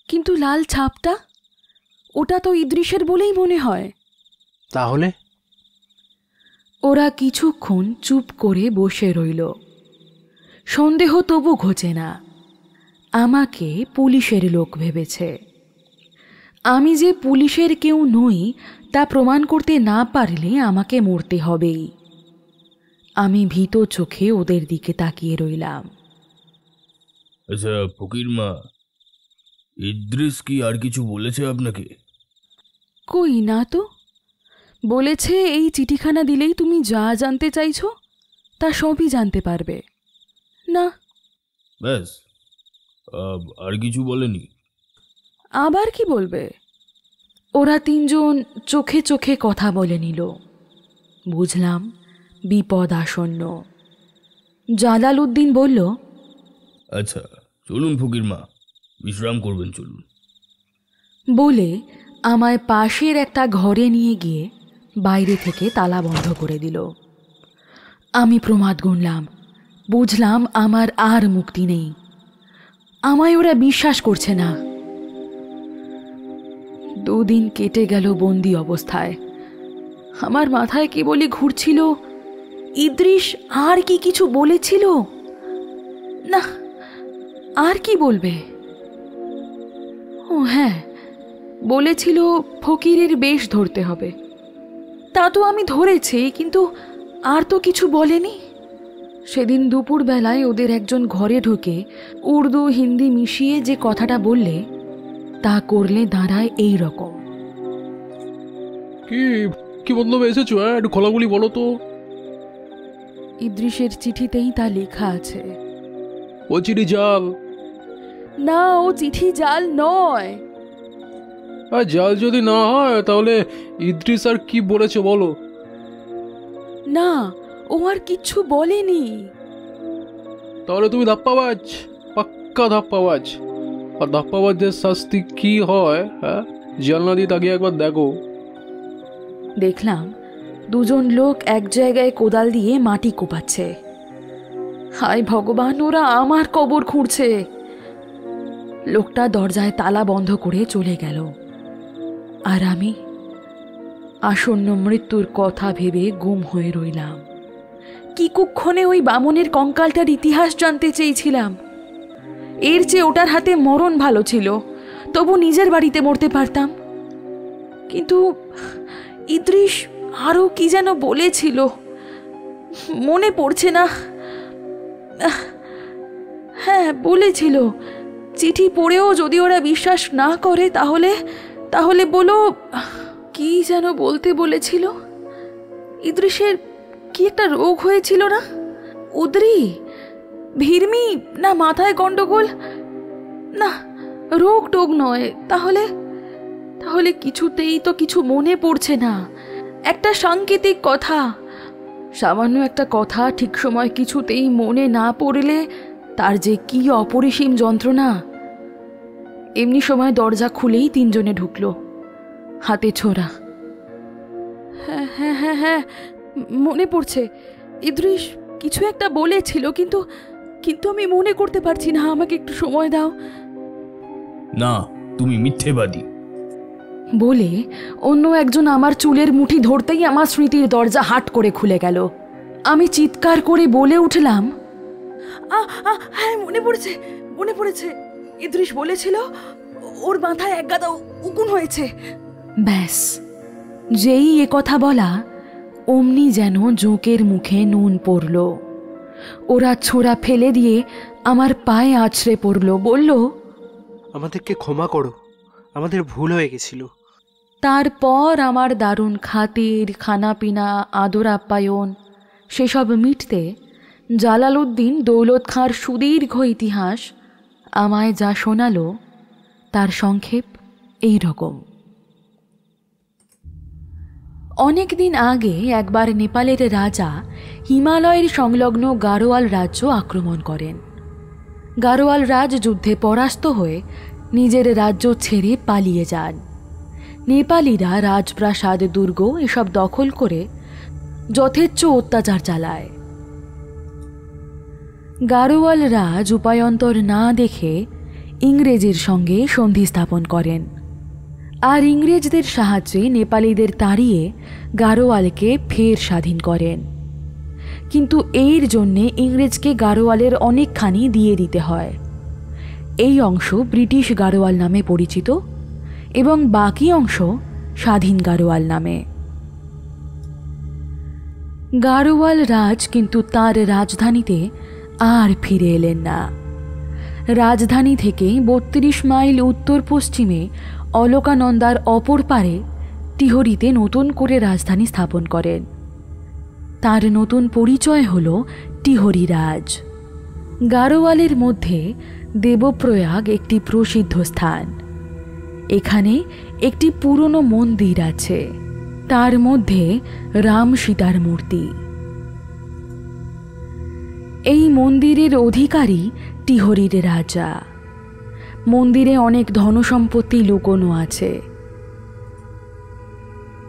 কিন্তু লাল ছাপটা, ওটা তো ইদ্রিসের বলেই মনে হয়। তাহলে? ওরা কিছুক্ষণ চুপ করে বসে রইল। সন্দেহ তবু ঘোচে না। আমাকে পুলিশের লোক ভেবেছে। আমি যে পুলিশের কেউ নই তা প্রমাণ করতে না পারলে আমাকে মরতে হবেই। আমি ভীত চোখে ওদের দিকে তাকিয়ে রইলাম। আচ্ছা ফকির মা, ইদ্রিস কি আর কিছু বলেছে আপনাকে? কই না তো। বলেছে এই চিঠিখানা দিলেই তুমি যা জানতে চাইছো তা সবই জানতে পারবে। না। ব্যাস, আর কিছু বলেনি? আবার কি বলবে? ওরা 3 জন চোখে চোখে কথা বলে নিল। বুঝলাম বিপদ আসন্ন। জালালউদ্দিন বলল, আচ্ছা চলুন ফকির মা, বিশ্রাম করবেন, চলুন। বলে আমায় পাশের একটা ঘরে নিয়ে গিয়ে বাইরে থেকে তালা বন্ধ করে দিল। আমি প্রমাদ গুনলাম, বুঝলাম আমার আর মুক্তি নেই। আমায় ওরা বিশ্বাস করছে না। 2 দিন কেটে গেল বন্দি অবস্থায়। আমার মাথায় কেবলই ঘুরছিল, ইদ্রিস আর কি কিছু বলেছিল? না, আর কি বলবে? ও হ্যাঁ, বলেছিল ফকিরের বেশ ধরতে হবে। তা তো আমি ধরেছি, কিন্তু আর তো কিছু বলেনি। সেদিন দুপুরবেলায় ওদের একজন ঘরে ঢুকে উর্দু হিন্দি মিশিয়ে যে কথাটা বললে তা করলে দাঁড়ায় এই রকম। কি কি মতলব এসেছো? একটু খোলাগুলি বলো তো। ইদ্রিসের চিঠিতেই তা লেখা আছে। ও চিঠি জাল? না, ও চিঠি জাল নয়। আর জাল যদি না হয় তাহলে ইদ্রিস আর কি বলেছে বলো? না, ও আর কিচ্ছু বলেনি। তাহলে তুমি ধাপ্পাবাজ, পাক্কা ধাপ্পাবাজ। আর ধাপ্পাবাজদের শাস্তি কি হয়, হ্যাঁ, জানলা দিয়ে তাকিয়ে একবার দেখো। দেখলাম দুজন লোক এক জায়গায় কোদাল দিয়ে মাটি কোপাচ্ছে। হায় ভগবান, ওরা আমার কবর খুঁড়ছে। লোকটা দরজায় তালা বন্ধ করে চলে গেল, আর আমি আসন্ন মৃত্যুর কথা ভেবে গুম হয়ে রইলাম। কি কুক্ষণে ওই বামনের কঙ্কালটার ইতিহাস জানতে চেয়েছিলাম। এর চেয়ে ওটার হাতে মরণ ভালো ছিল, তবু নিজের বাড়িতে মরতে পারতাম। কিন্তু ইদ্রিস আরও কি যেন বলেছিল, মনে পড়ছে না। হ্যাঁ, বলেছিল চিঠি পড়েও যদি ওরা বিশ্বাস না করে তাহলে তাহলে বলো। কি যেন বলতে বলেছিল? ইদ্রিসের কি একটা রোগ হয়েছিল না? উদ্রি, ভিড়মি, না মাথায় গন্ডগোল? না, রোগ টোগ নয়। তাহলে তাহলে কিছুতেই তো কিছু মনে পড়ছে না। একটা সাংকেতিক কথা, সামান্য একটা কথা ঠিক সময় কিছুতেই মনে না পড়লে তার যে কি অপরিসীম যন্ত্রণা। এমনি সময় দরজা খুলেই তিনজনে ঢুকলো, হাতে ছোরা। হ্যাঁ হ্যাঁ হ্যাঁ হ্যাঁ, মনে পড়ছে। ইদ্রিস কিছু একটা বলেছিল, কিন্তু কিন্তু আমি মনে করতে পারছি না। আমাকে একটু সময় দাও। না, তুমি মিথ্যেবাদী বলে অন্য একজন আমার চুলের মুঠি ধরতেই আমার স্মৃতির দরজা হাট করে খুলে গেল। আমি চিৎকার করে বলে উঠলাম, হ্যাঁ, মনে পড়েছে, মনে পড়েছে। ইদ্রিস বলেছিল ওর মাথায় এক গাদা উকুন হয়েছে। ব্যাস, যেই এ কথা বলা অমনি যেন জোঁকের মুখে নুন পড়ল। ওরা ছোড়া ফেলে দিয়ে আমার পায়ে আছড়ে পড়ল, বলল, আমাদেরকে ক্ষমা করো, আমাদের ভুল হয়ে গেছিল। তারপর আমার দারুণ খাতির, খানাপিনা, আদর আপ্যায়ন সেসব মিটতে জালালউদ্দিন দৌলত খাঁর সুদীর্ঘ ইতিহাস আমায় যা শোনালো তার সংক্ষেপ এই রকম। অনেক দিন আগে একবার নেপালের রাজা হিমালয়ের সংলগ্ন গাড়োয়াল রাজ্য আক্রমণ করেন। গাড়োয়াল রাজ যুদ্ধে পরাস্ত হয়ে নিজের রাজ্য ছেড়ে পালিয়ে যান। নেপালিরা রাজপ্রাসাদ, দুর্গ এসব দখল করে যথেচ্ছ অত্যাচার চালায়। গাড়োয়াল রাজ উপায়ন্তর না দেখে ইংরেজের সঙ্গে সন্ধি স্থাপন করেন, আর ইংরেজদের সাহায্যে নেপালিদের তাড়িয়ে গাড়োয়ালকে ফের স্বাধীন করেন। কিন্তু এর জন্যে ইংরেজকে গাড়োয়ালের অনেকখানি দিয়ে দিতে হয়। এই অংশ ব্রিটিশ গাড়োয়াল নামে পরিচিত এবং বাকি অংশ স্বাধীন গাড়োয়াল নামে। গাড়োয়াল রাজ কিন্তু তার রাজধানীতে আর ফিরে এলেন না। রাজধানী থেকে 32 মাইল উত্তর পশ্চিমে অলকানন্দার অপর পারে টিহরিতে নতুন করে রাজধানী স্থাপন করেন। তার নতুন পরিচয় হল টিহরি রাজ। গাড়োয়ালের মধ্যে দেবপ্রয়াগ একটি প্রসিদ্ধ স্থান। এখানে একটি পুরনো মন্দির আছে, তার মধ্যে রাম সীতার মূর্তি। এই মন্দিরের অধিকারী টিহরির রাজা। মন্দিরে অনেক ধনসম্পত্তি লুকোনো আছে।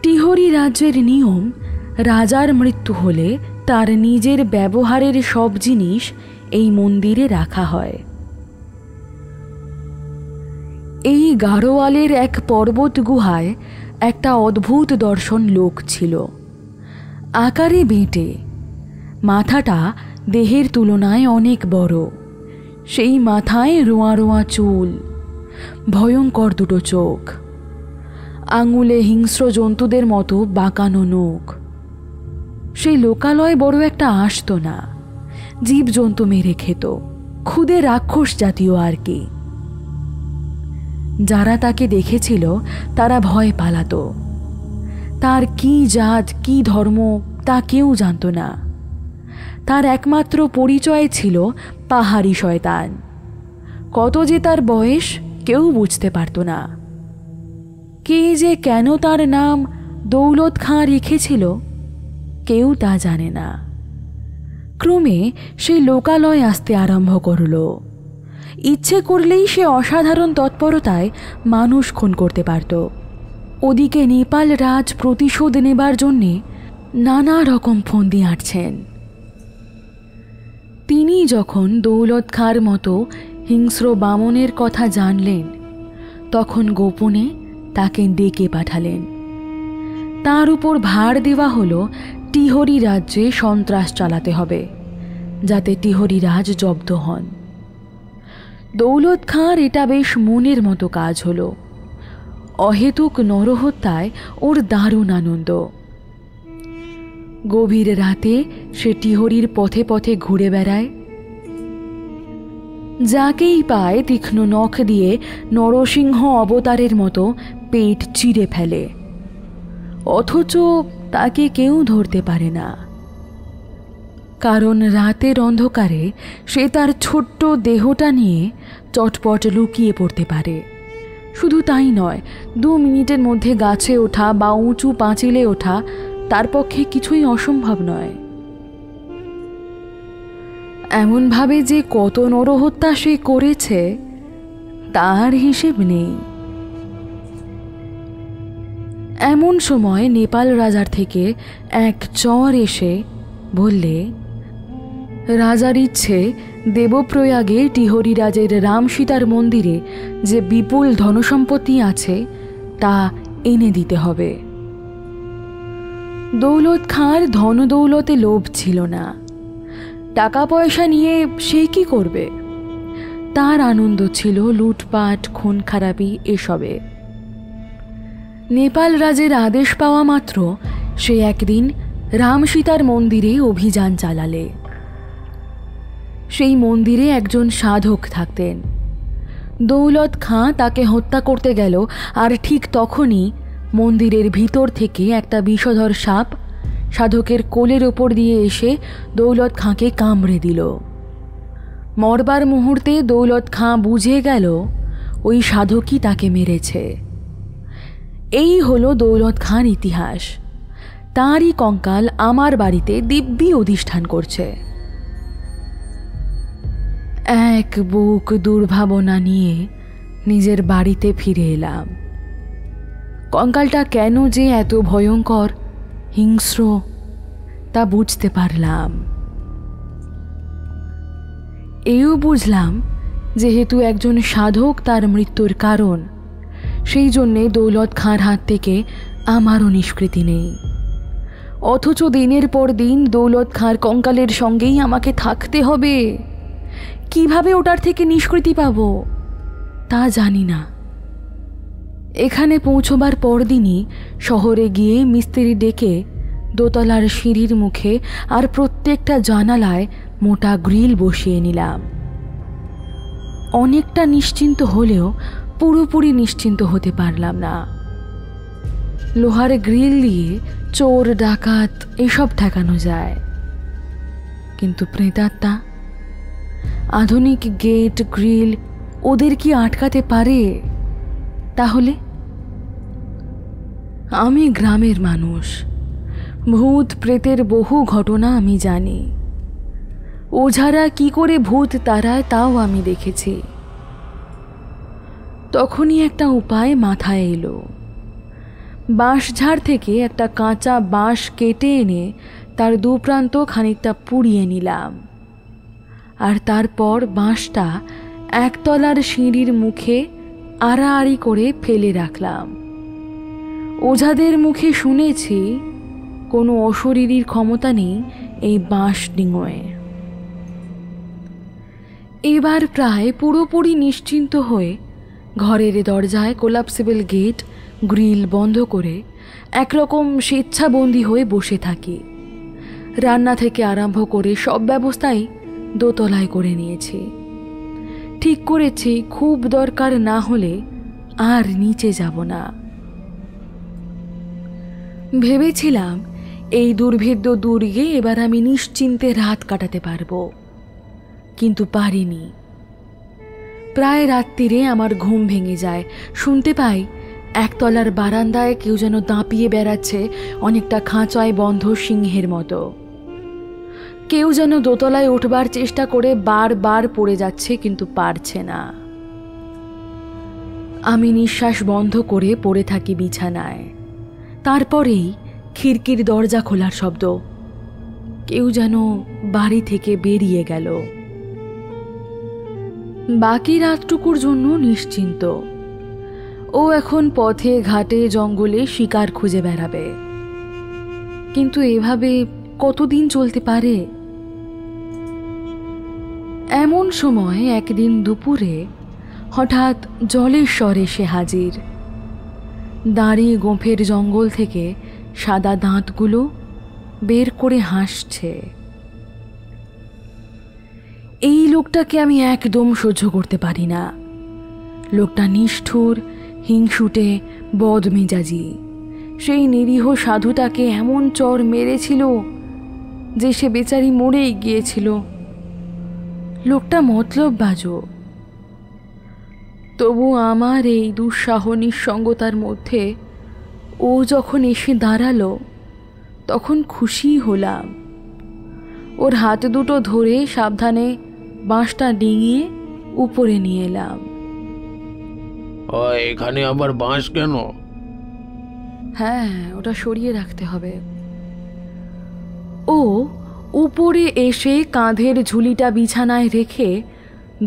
টিহরি রাজ্যের নিয়ম, রাজার মৃত্যু হলে তার নিজের ব্যবহারের সব জিনিস এই মন্দিরে রাখা হয়। এই গাড়োয়ালের এক পর্বত গুহায় একটা অদ্ভুত দর্শন লোক ছিল। আকারে বেঁটে, মাথাটা দেহের তুলনায় অনেক বড়। সেই মাথায় রোঁয়া রোঁয়া চুল, ভয়ঙ্কর দুটো চোখ, আঙুলে হিংস্র জন্তুদের মতো বাঁকানো নখ। সেই লোকালয় বড় একটা আসতো না, জীবজন্তু মেরে খেত, খুদে রাক্ষস জাতীয় আর কি। যারা তাকে দেখেছিল তারা ভয় পালাতো। তার কি জাত কি ধর্ম তা কেউ জানত না। তার একমাত্র পরিচয় ছিল পাহাড়ি শয়তান। কত যে তার বয়স কেউ বুঝতে পারত না। কে যে কেন তার নাম দৌলত খাঁ রেখেছিল কেউ তা জানে না। ক্রমে সে লোকালয় আসতে আরম্ভ করল। ইচ্ছে করলেই সে অসাধারণ তৎপরতায় মানুষ খুন করতে পারত। ওদিকে নেপাল রাজ প্রতিশোধ নেবার জন্যে নানা রকম ফন্দি আঁটছেন। তিনি যখন দৌলত খাঁর মতো হিংস্র বামনের কথা জানলেন তখন গোপনে তাকে ডেকে পাঠালেন। তার উপর ভার দেওয়া হলো টিহরি রাজ্যে সন্ত্রাস চালাতে হবে যাতে টিহরি রাজ জব্দ হন। দৌলত খাঁর এটা বেশ মনের মতো কাজ হলো। অহেতুক নরহত্যায় ওর দারুণ আনন্দ। গভীর রাতে সে টিহরির পথে পথে ঘুরে বেড়ায়। যাকেই পায় তীক্ষ্ণ নখ দিয়ে নরসিংহ অবতারের মতো পেট চিরে ফেলে, অথচ তাকে কেউ ধরতে পারে না, কারণ রাতের অন্ধকারে সে তার ছোট্ট দেহটা নিয়ে চটপট লুকিয়ে পড়তে পারে। শুধু তাই নয়, 2 মিনিটের মধ্যে গাছে ওঠা বা উঁচু পাঁচিলে ওঠা তার পক্ষে কিছুই অসম্ভব নয়। এমনভাবে যে কত নরহত্যা সে করেছে তার হিসেব নেই। এমন সময় নেপাল রাজার থেকে এক চর এসে বললে, রাজার ইচ্ছে দেবপ্রয়াগে টিহরি রাজের রাম সীতার মন্দিরে যে বিপুল ধনসম্পত্তি আছে তা এনে দিতে হবে। দৌলত খাঁর ধনদৌলতে লোভ ছিল না। টাকা পয়সা নিয়ে সে কি করবে? তার আনন্দ ছিল লুটপাট খুন খারাপি এসবে। নেপাল রাজের আদেশ পাওয়া মাত্র সে একদিন রাম সীতার মন্দিরে অভিযান চালালে। সেই মন্দিরে একজন সাধক থাকতেন। দৌলত খাঁ তাকে হত্যা করতে গেল, আর ঠিক তখনই মন্দিরের ভিতর থেকে একটা বিষধর সাপ সাধকের কোলের ওপর দিয়ে এসে দৌলত খাঁকে কামড়ে দিল। মরবার মুহূর্তে দৌলত খাঁ বুঝে গেল ওই সাধকই তাকে মেরেছে। এই হলো দৌলত খাঁর ইতিহাস। তাঁরই কঙ্কাল আমার বাড়িতে দিব্যি অধিষ্ঠান করছে। এক বুক দুর্ভাবনা নিয়ে নিজের বাড়িতে ফিরে এলাম। কঙ্কালটা কেন যে এত ভয়ঙ্কর হিংস্র তা বুঝতে পারলাম। এও বুঝলাম যেহেতু একজন সাধক তার মৃত্যুর কারণ, সেই জন্যে দৌলত খাঁর হাত থেকে আমারও নিষ্কৃতি নেই। অথচ দিনের পর দিন দৌলত খাঁর কঙ্কালের সঙ্গেই আমাকে থাকতে হবে। কিভাবে ওটার থেকে নিষ্কৃতি পাব তা জানি না। এখানে পৌঁছবার পরদিনই শহরে গিয়ে মিস্ত্রি ডেকে দোতলার সিঁড়ির মুখে আর প্রত্যেকটা জানালায় মোটা গ্রিল বসিয়ে নিলাম। অনেকটা নিশ্চিন্ত হলেও পুরোপুরি নিশ্চিন্ত হতে পারলাম না। লোহার গ্রিল দিয়ে চোর ডাকাত এসব ঠেকানো যায়, কিন্তু প্রেতাত্মা, আধুনিক গেট গ্রিল ওদের কি আটকাতে পারে? তাহলে আমি গ্রামের মানুষ, ভূত প্রেতের বহু ঘটনা আমি জানি। ওঝারা কি করে ভূত তাড়ায় তাও আমি দেখেছি। তখনই একটা উপায় মাথায় এলো। বাঁশঝাড় থেকে একটা কাঁচা বাঁশ কেটে এনে তার দুপ্রান্ত খানিকটা পুড়িয়ে নিলাম, আর তারপর বাঁশটা একতলার সিঁড়ির মুখে আড়াআড়ি করে ফেলে রাখলাম। ওঝাদের মুখে শুনেছি কোনো অশরীরীর ক্ষমতা নেই এই বাঁশ ডিঙোয়। এবার প্রায় পুরোপুরি নিশ্চিন্ত হয়ে ঘরের দরজায় কোলাপসিবল গেট গ্রিল বন্ধ করে একরকম স্বেচ্ছাবন্দী হয়ে বসে থাকি। রান্না থেকে আরম্ভ করে সব ব্যবস্থাই দোতলায় করে নিয়েছি। ঠিক করেছি খুব দরকার না হলে আর নিচে যাব না। ভেবেছিলাম এই দুর্ভেদ্য দুর্গে এবার আমি নিশ্চিন্তে রাত কাটাতে পারবো, কিন্তু পারিনি। প্রায় রাত্রিরে আমার ঘুম ভেঙে যায়। শুনতে পাই একতলার বারান্দায় কেউ যেন দাপিয়ে বেড়াচ্ছে, অনেকটা খাঁচায় বন্ধ সিংহের মতো। কেউ যেন দোতলায় উঠবার চেষ্টা করে বারবার পড়ে যাচ্ছে, কিন্তু পারছে না। আমি নিঃশ্বাস বন্ধ করে পড়ে থাকি বিছানায়। তারপরেই খিড়কির দরজা খোলার শব্দ। কেউ যেন বাড়ি থেকে বেরিয়ে গেল। বাকি রাতটুকুর জন্য নিশ্চিন্ত। ও এখন পথে ঘাটে জঙ্গলে শিকার খুঁজে বেড়াবে, কিন্তু এভাবে কতদিন চলতে পারে? এমন সময় একদিন দুপুরে হঠাৎ জলেশ্বর এসে হাজির। দাঁড়ি গোঁফের জঙ্গল থেকে সাদা দাঁতগুলো বের করে হাসছে। এই লোকটাকে আমি একদম সহ্য করতে পারি না। লোকটা নিষ্ঠুর, হিংসুটে, বদমেজাজি। সেই নিরীহ সাধুটাকে এমন চর মেরেছিল যে সে বেচারি মরেই গিয়েছিল। লোকটা মতলববাজও। তবু আমার এই দুঃসাহ নিঃসঙ্গতার মধ্যে ও যখন এসে দাঁড়ালো তখন খুশি হলাম। ওর হাত দুটো ধরে সাবধানে বাঁশটা ডিঙিয়ে উপরে নিয়ে এলাম। এখানে আবার বাঁশ কেন? হ্যাঁ, ওটা সরিয়ে রাখতে হবে। ও উপরে এসে কাঁধের ঝুলিটা বিছানায় রেখে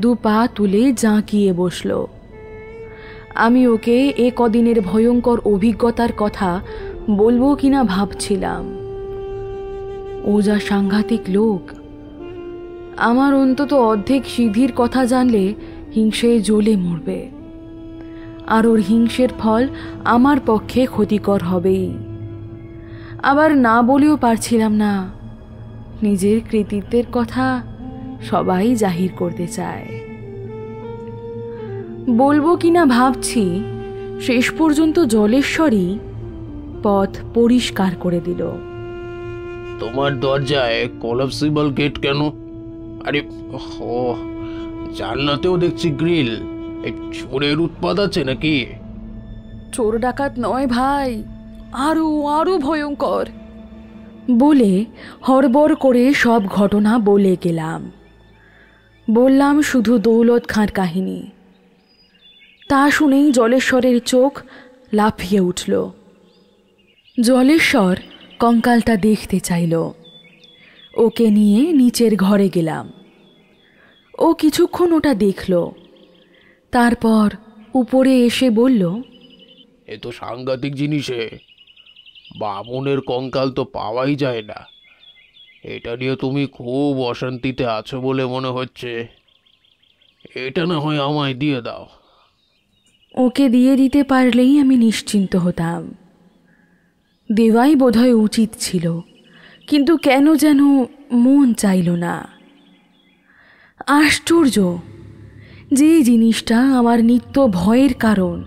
দু পা তুলে জাঁকিয়ে বসল। আমি ওকে এ কদিনের ভয়ঙ্কর অভিজ্ঞতার কথা বলবো কিনা ভাবছিলাম। ও যা সাংঘাতিক লোক! আমার অন্তত অর্ধেক সিদ্ধির কথা জানলে হিংসে জ্বলে মরবে, আর ওর হিংসের ফল আমার পক্ষে ক্ষতিকর হবেই। আবার না বলেও পারছিলাম না, নিজের কৃতিত্বের কথা সবাই জাহির করতে চায়। বলবো কিনা ভাবছি, শেষ পর্যন্ত জলেশ্বরই পথ পরিষ্কার করে দিল। তোমার দরজায় কোলাপসিবল গেট কেন? আরে ও, জানলাতেও দেখছি গ্রিল। এই চোরের উৎপাত আছে নাকি? চোর ডাকাত নয় ভাই, আরো আরো ভয়ঙ্কর বলে হড়বড় করে সব ঘটনা বলে গেলাম। বললাম শুধু দৌলত খাঁর কাহিনী। তা শুনেই জলেশ্বরের চোখ লাফিয়ে উঠল। জলেশ্বর কঙ্কালটা দেখতে চাইল। ওকে নিয়ে নিচের ঘরে গেলাম। ও কিছুক্ষণ ওটা দেখল, তারপর উপরে এসে বলল, এ তো সাংঘাতিক জিনিসে, বামুনের কঙ্কাল তো পাওয়াই যায় না। এটা নিয়ে তুমি খুব অশান্তিতে আছো বলে মনে হচ্ছে। এটা না হয় আমায় দিয়ে দাও। ওকে দিয়ে দিতে পারলেই আমি নিশ্চিন্ত হতাম। দেওয়াই বোধহয় উচিত ছিল, কিন্তু কেন যেন মন চাইল না। আশ্চর্য, যে জিনিসটা আমার নিত্য ভয়ের কারণ,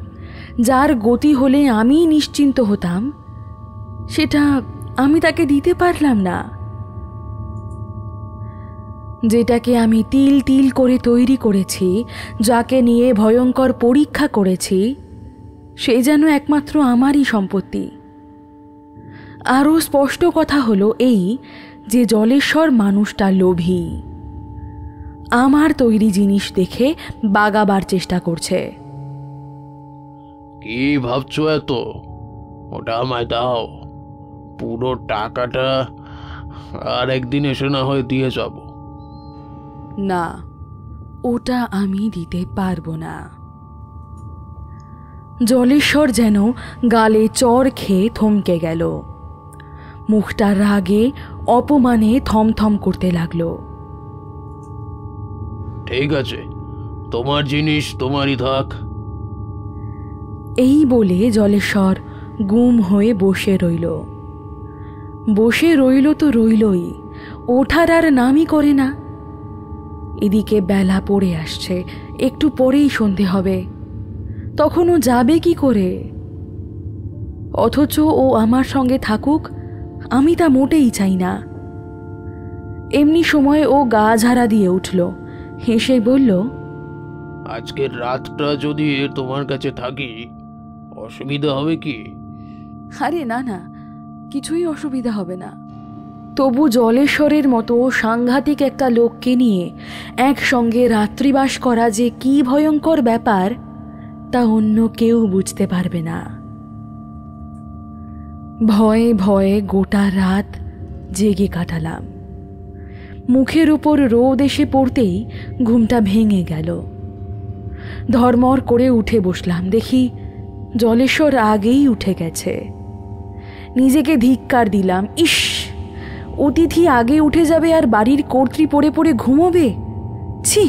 যার গতি হলে আমি নিশ্চিন্ত হতাম, সেটা আমি তাকে দিতে পারলাম না। যেটাকে আমি তিল তিল করে তৈরি করেছি, যাকে নিয়ে ভয়ঙ্কর পরীক্ষা করেছি, সে যেন একমাত্র আমারই সম্পত্তি। আরও স্পষ্ট কথা হলো এই যে জলেশ্বর মানুষটা লোভী। আমার তৈরি জিনিস দেখে বাগাবার চেষ্টা করছে। কি ভাবছো এত? ওটা আমায় দাও। পুরো টাকাটা আর একদিন এসে না হয় দিয়ে যাব। না, ওটা আমি দিতে পারবো না। জলেশ্বর যেন গালে চড় খেয়ে থমকে গেল। মুখটা রাগে অপমানে থমথম করতে লাগলো। ঠিক আছে, তোমার জিনিস তোমারই থাক। এই বলে জলেশ্বর গুম হয়ে বসে রইল। বসে রইল তো রইলই, ওঠার আর নামই করে না। এদিকে বেলা পড়ে আসছে, একটু পরেই সন্ধে হবে। তখনও যাবে কি করে? অথচ ও আমার সঙ্গে থাকুক, আমি তা মোটেই চাই না। এমনি সময় ও গা ঝাড়া দিয়ে উঠল, হেসে বলল, আজকের রাতটা যদি তোমার কাছে থাকি অসুবিধা হবে কি? আরে না না, কিছুই অসুবিধা হবে না। তবু জলেশ্বরের মতো সাংঘাতিক একটা লোককে নিয়ে একসঙ্গে রাত্রিবাস করা যে কি ভয়ঙ্কর ব্যাপার তা অন্য কেউ বুঝতে পারবে না। ভয়ে ভয়ে গোটা রাত জেগে কাটালাম। মুখের উপর রোদ এসে পড়তেই ঘুমটা ভেঙে গেল। ধর্মর করে উঠে বসলাম, দেখি জলেশ্বর আগেই উঠে গেছে। নিজেকে ধিক্কার দিলাম, ইস, অতিথি আগে উঠে যাবে আর বাড়ির কর্ত্রী পড়ে পড়ে ঘুমোবে। ছি,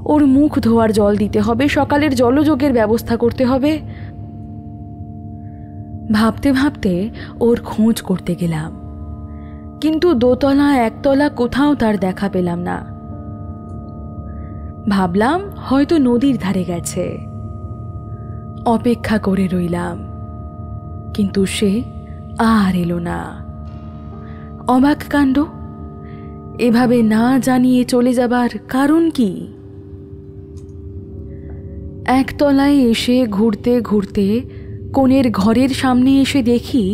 ওর মুখ ধোয়ার জল দিতে হবে, সকালের জলযোগের ব্যবস্থা করতে হবে। ভাবতে ভাবতে ওর খোঁজ করতে গেলাম, কিন্তু দোতলা একতলা কোথাও তার দেখা পেলাম না। ভাবলাম হয়তো নদীর ধারে গেছে। অপেক্ষা করে রইলাম, কিন্তু সে আর এলো না। অবাক কাণ্ড, এভাবে না জানিয়ে চলে যাবার কারণ কি? একতলায় এসে ঘুরতে ঘুরতে কোণের ঘরের সামনে এসে দেখি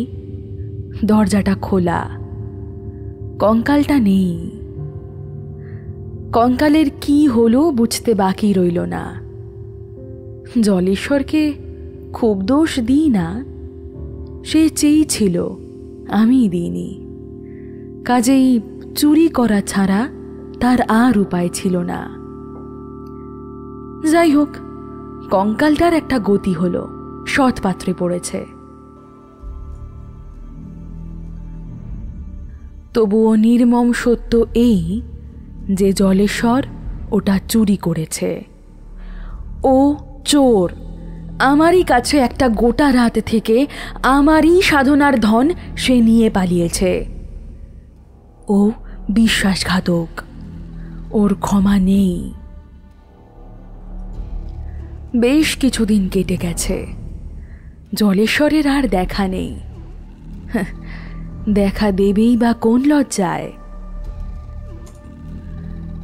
দরজাটা খোলা, কঙ্কালটা নেই। কঙ্কালের কি হলো বুঝতে বাকি রইল না। জলেশ্বরকে খুব দোষ দিই না, সে চেয়েছিল, আমি দিইনি। কাজেই চুরি করা ছাড়া তার আর উপায় ছিল না। যাই হোক, কঙ্কালটার একটা গতি হলো, সৎ পাত্রে পড়েছে। তবুও নির্মম সত্য এই যে জলেশ্বর ওটা চুরি করেছে। ও চোর, আমারই কাছে একটা গোটা রাত থেকে আমারই সাধনার ধন সে নিয়ে পালিয়েছে। ও বিশ্বাসঘাতক, ওর ক্ষমা নেই। বেশ কিছুদিন কেটে গেছে, জলেশ্বরের আর দেখা নেই। দেখা দেবেই বা কোন লজ্জায়।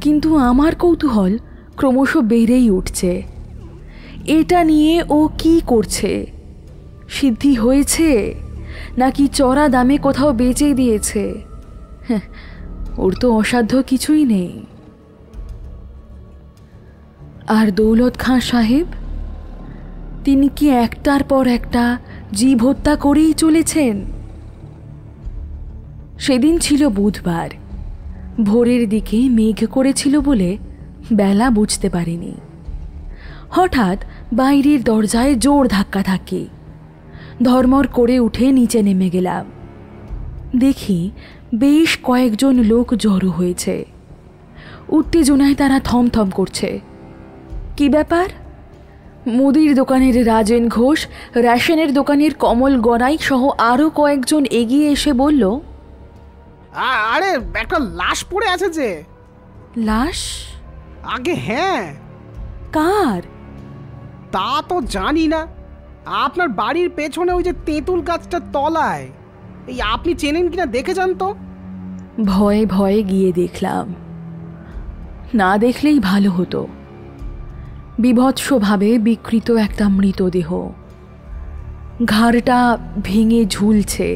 কিন্তু আমার কৌতূহল ক্রমশ বেড়েই উঠছে। এটা নিয়ে ও কি করছে? সিদ্ধি হয়েছে নাকি চড়া দামে কোথাও বেচে দিয়েছে? ওর তো অসাধ্য কিছুই নেই। আর দৌলত খাঁ সাহেব, তিনি কি একটার পর একটা জীব হত্যা করেই চলেছেন। সেদিন ছিল বুধবার, ভোরের দিকে মেঘ করেছিল বলে বেলা বুঝতে পারিনি। হঠাৎ বাইরের দরজায় জোর ধাক্কাধাক্কি। ধর্মর করে উঠে নিচে নেমে গেলাম। দেখি বেশ কয়েকজন লোক জড়ো হয়েছে। উত্তেজনায় তারা থমথম করছে। কি ব্যাপার? মুদির দোকানের রাজেন ঘোষ, রেশনের দোকানের কমল গড়াই সহ আরও কয়েকজন এগিয়ে এসে বলল, আরে একটা লাশ পড়ে আছে যে। লাশ? আগে হ্যাঁ। কার? তা তো জানি না। আপনার বাড়ির পেছনে ওই যে তেঁতুল গাছটার তলায়। এই আপনি চেনেন কিনা দেখে যান তো। ভয়ে ভয়ে গিয়ে দেখলাম। না দেখলেই ভালো হতো। বিভৎসভাবে বিকৃত একটা মৃতদেহ, ঘাড়টা ভেঙে ঝুলছে,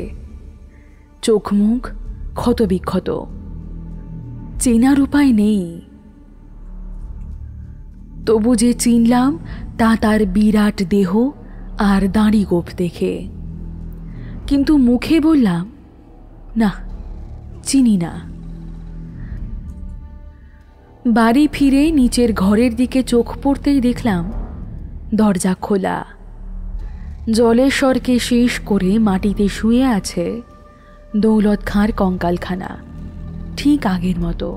চোখ মুখ ক্ষতবিক্ষত, চেনার উপায় নেই। তবু যে চিনলাম তা তার বিরাট দেহ আর দাঁড়ি গোঁফ দেখে। কিন্তু মুখে বললাম, না, চিনি না। বাড়ি ফিরে নিচের ঘরের দিকে চোখ পড়তেই দেখলাম দরজা খোলা। জলেশ্বরকে শেষ করে মাটিতে শুয়ে আছে দৌলত খাঁর কঙ্কালখানা, ঠিক আগের মতো।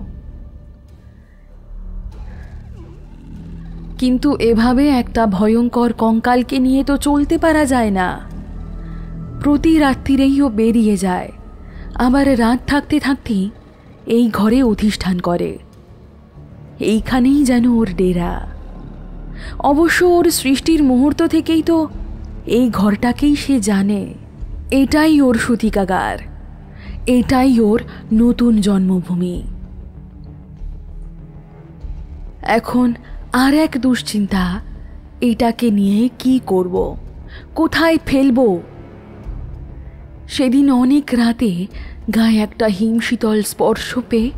কিন্তু এভাবে একটা ভয়ঙ্কর কঙ্কালকে নিয়ে তো চলতে পারা যায় না। প্রতি রাত্রিরেই ও বেরিয়ে যায়, আবার রাত থাকতে থাকতেই এই ঘরে অধিষ্ঠান করে। এইখানেই যেন ওর ডেরা। অবশ্য ওর সৃষ্টির মুহূর্ত থেকেই তো এই ঘরটাকেই সে জানে। এটাই ওর সূতিকাগার, এটাই ওর নতুন জন্মভূমি। এখন আর এক দুশ্চিন্তা, এটাকে নিয়ে কি করব, কোথায় ফেলব। সেদিন অনেক রাতে গায়ে একটা হিমশীতল স্পর্শ পেয়ে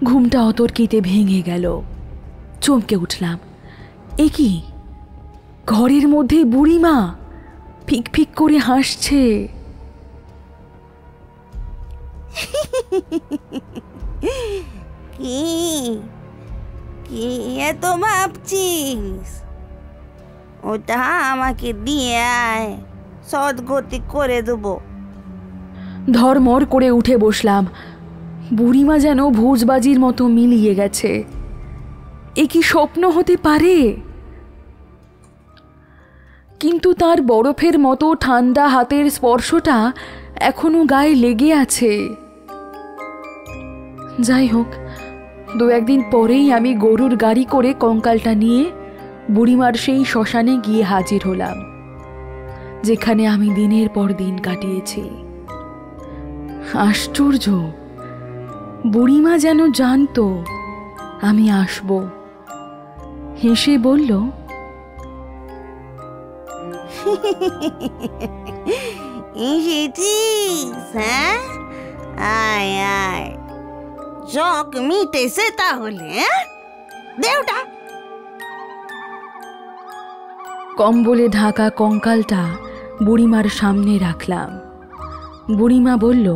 ঘুমটা অতর্কিতে ভেঙে গেল। চমকে উঠলাম, এ কি, ঘরের মধ্যে বুড়িমা ফিক ফিক করে হাসছে। কি কি এত ভাবছিস? ওটা আমাকে দিয়ে আয়, সদ্গতি করে দেবো। ধর্মর করে উঠে বসলাম। বুড়িমা যেন ভোজবাজির মতো মিলিয়ে গেছে। এ কি স্বপ্ন হতে পারে? কিন্তু তার বরফের মতো ঠান্ডা হাতের স্পর্শটা এখনো গায়ে লেগে আছে। যাই হোক, দু একদিন পরেই আমি গরুর গাড়ি করে কঙ্কালটা নিয়ে বুড়িমার সেই শ্মশানে গিয়ে হাজির হলাম, যেখানে আমি দিনের পর দিন কাটিয়েছি। আশ্চর্য, বুড়িমা যেন জানতো আমি আসব। হেসে বলল, এসেছিস? হ্যাঁ, আয় আয়, শখ মিটেছে তাহলে। দেওটা কম্বলে ঢাকা কঙ্কালটা বুড়িমার সামনে রাখলাম। বুড়িমা বলল,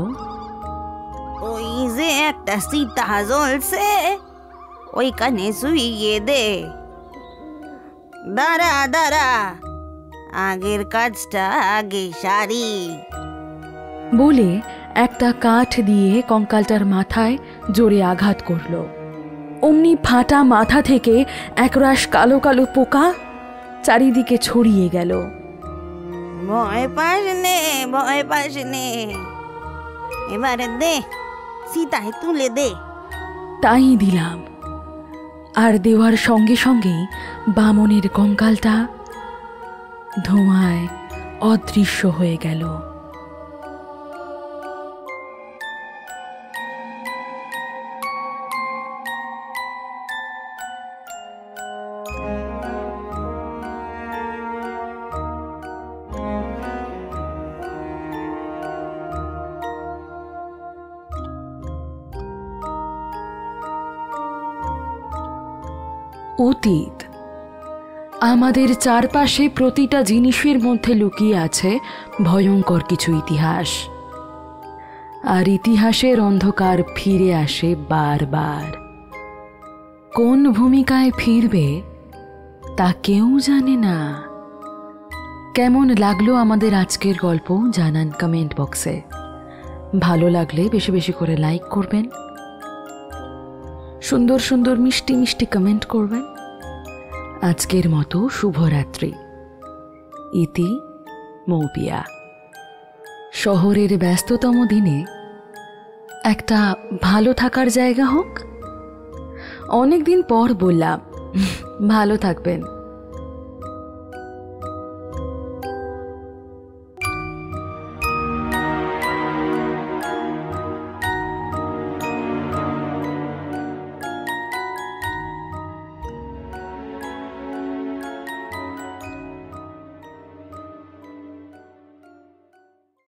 ওই যে একটা সীতা জ্বলছে, ওইখানে শুইয়ে দে। দাঁড়া দাঁড়া, আগের কাজটা আগে সারি। বলে একটা কাঠ দিয়ে কঙ্কালটার মাথায় জোরে আঘাত করল। অমনি ফাটা মাথা থেকে একরাশ কালো কালো পোকা চারিদিকে ছড়িয়ে গেল। ভয় পাস নে, ভয় পাস নে, এবারে দে, সীতায় তুলে দে। তাই দিলাম, আর দেওয়ার সঙ্গে সঙ্গেই বামনের কঙ্কালটা ধোঁয়ায় অদৃশ্য হয়ে গেল। অতীত। আমাদের চারপাশে প্রতিটা জিনিসের মধ্যে লুকিয়ে আছে ভয়ঙ্কর কিছু ইতিহাস, আর ইতিহাসের অন্ধকার ফিরে আসে বারবার। কোন ভূমিকায় ফিরবে তা কেউ জানে না। কেমন লাগলো আমাদের আজকের গল্প জানান কমেন্ট বক্সে। ভালো লাগলে বেশি বেশি করে লাইক করবেন, সুন্দর সুন্দর মিষ্টি মিষ্টি কমেন্ট করবেন। আজকের মতো শুভরাত্রি। ইতি মৌপিয়া। শহরের ব্যস্ততম দিনে একটা ভালো থাকার জায়গা হোক। অনেকদিন পর বললাম, ভালো থাকবেন।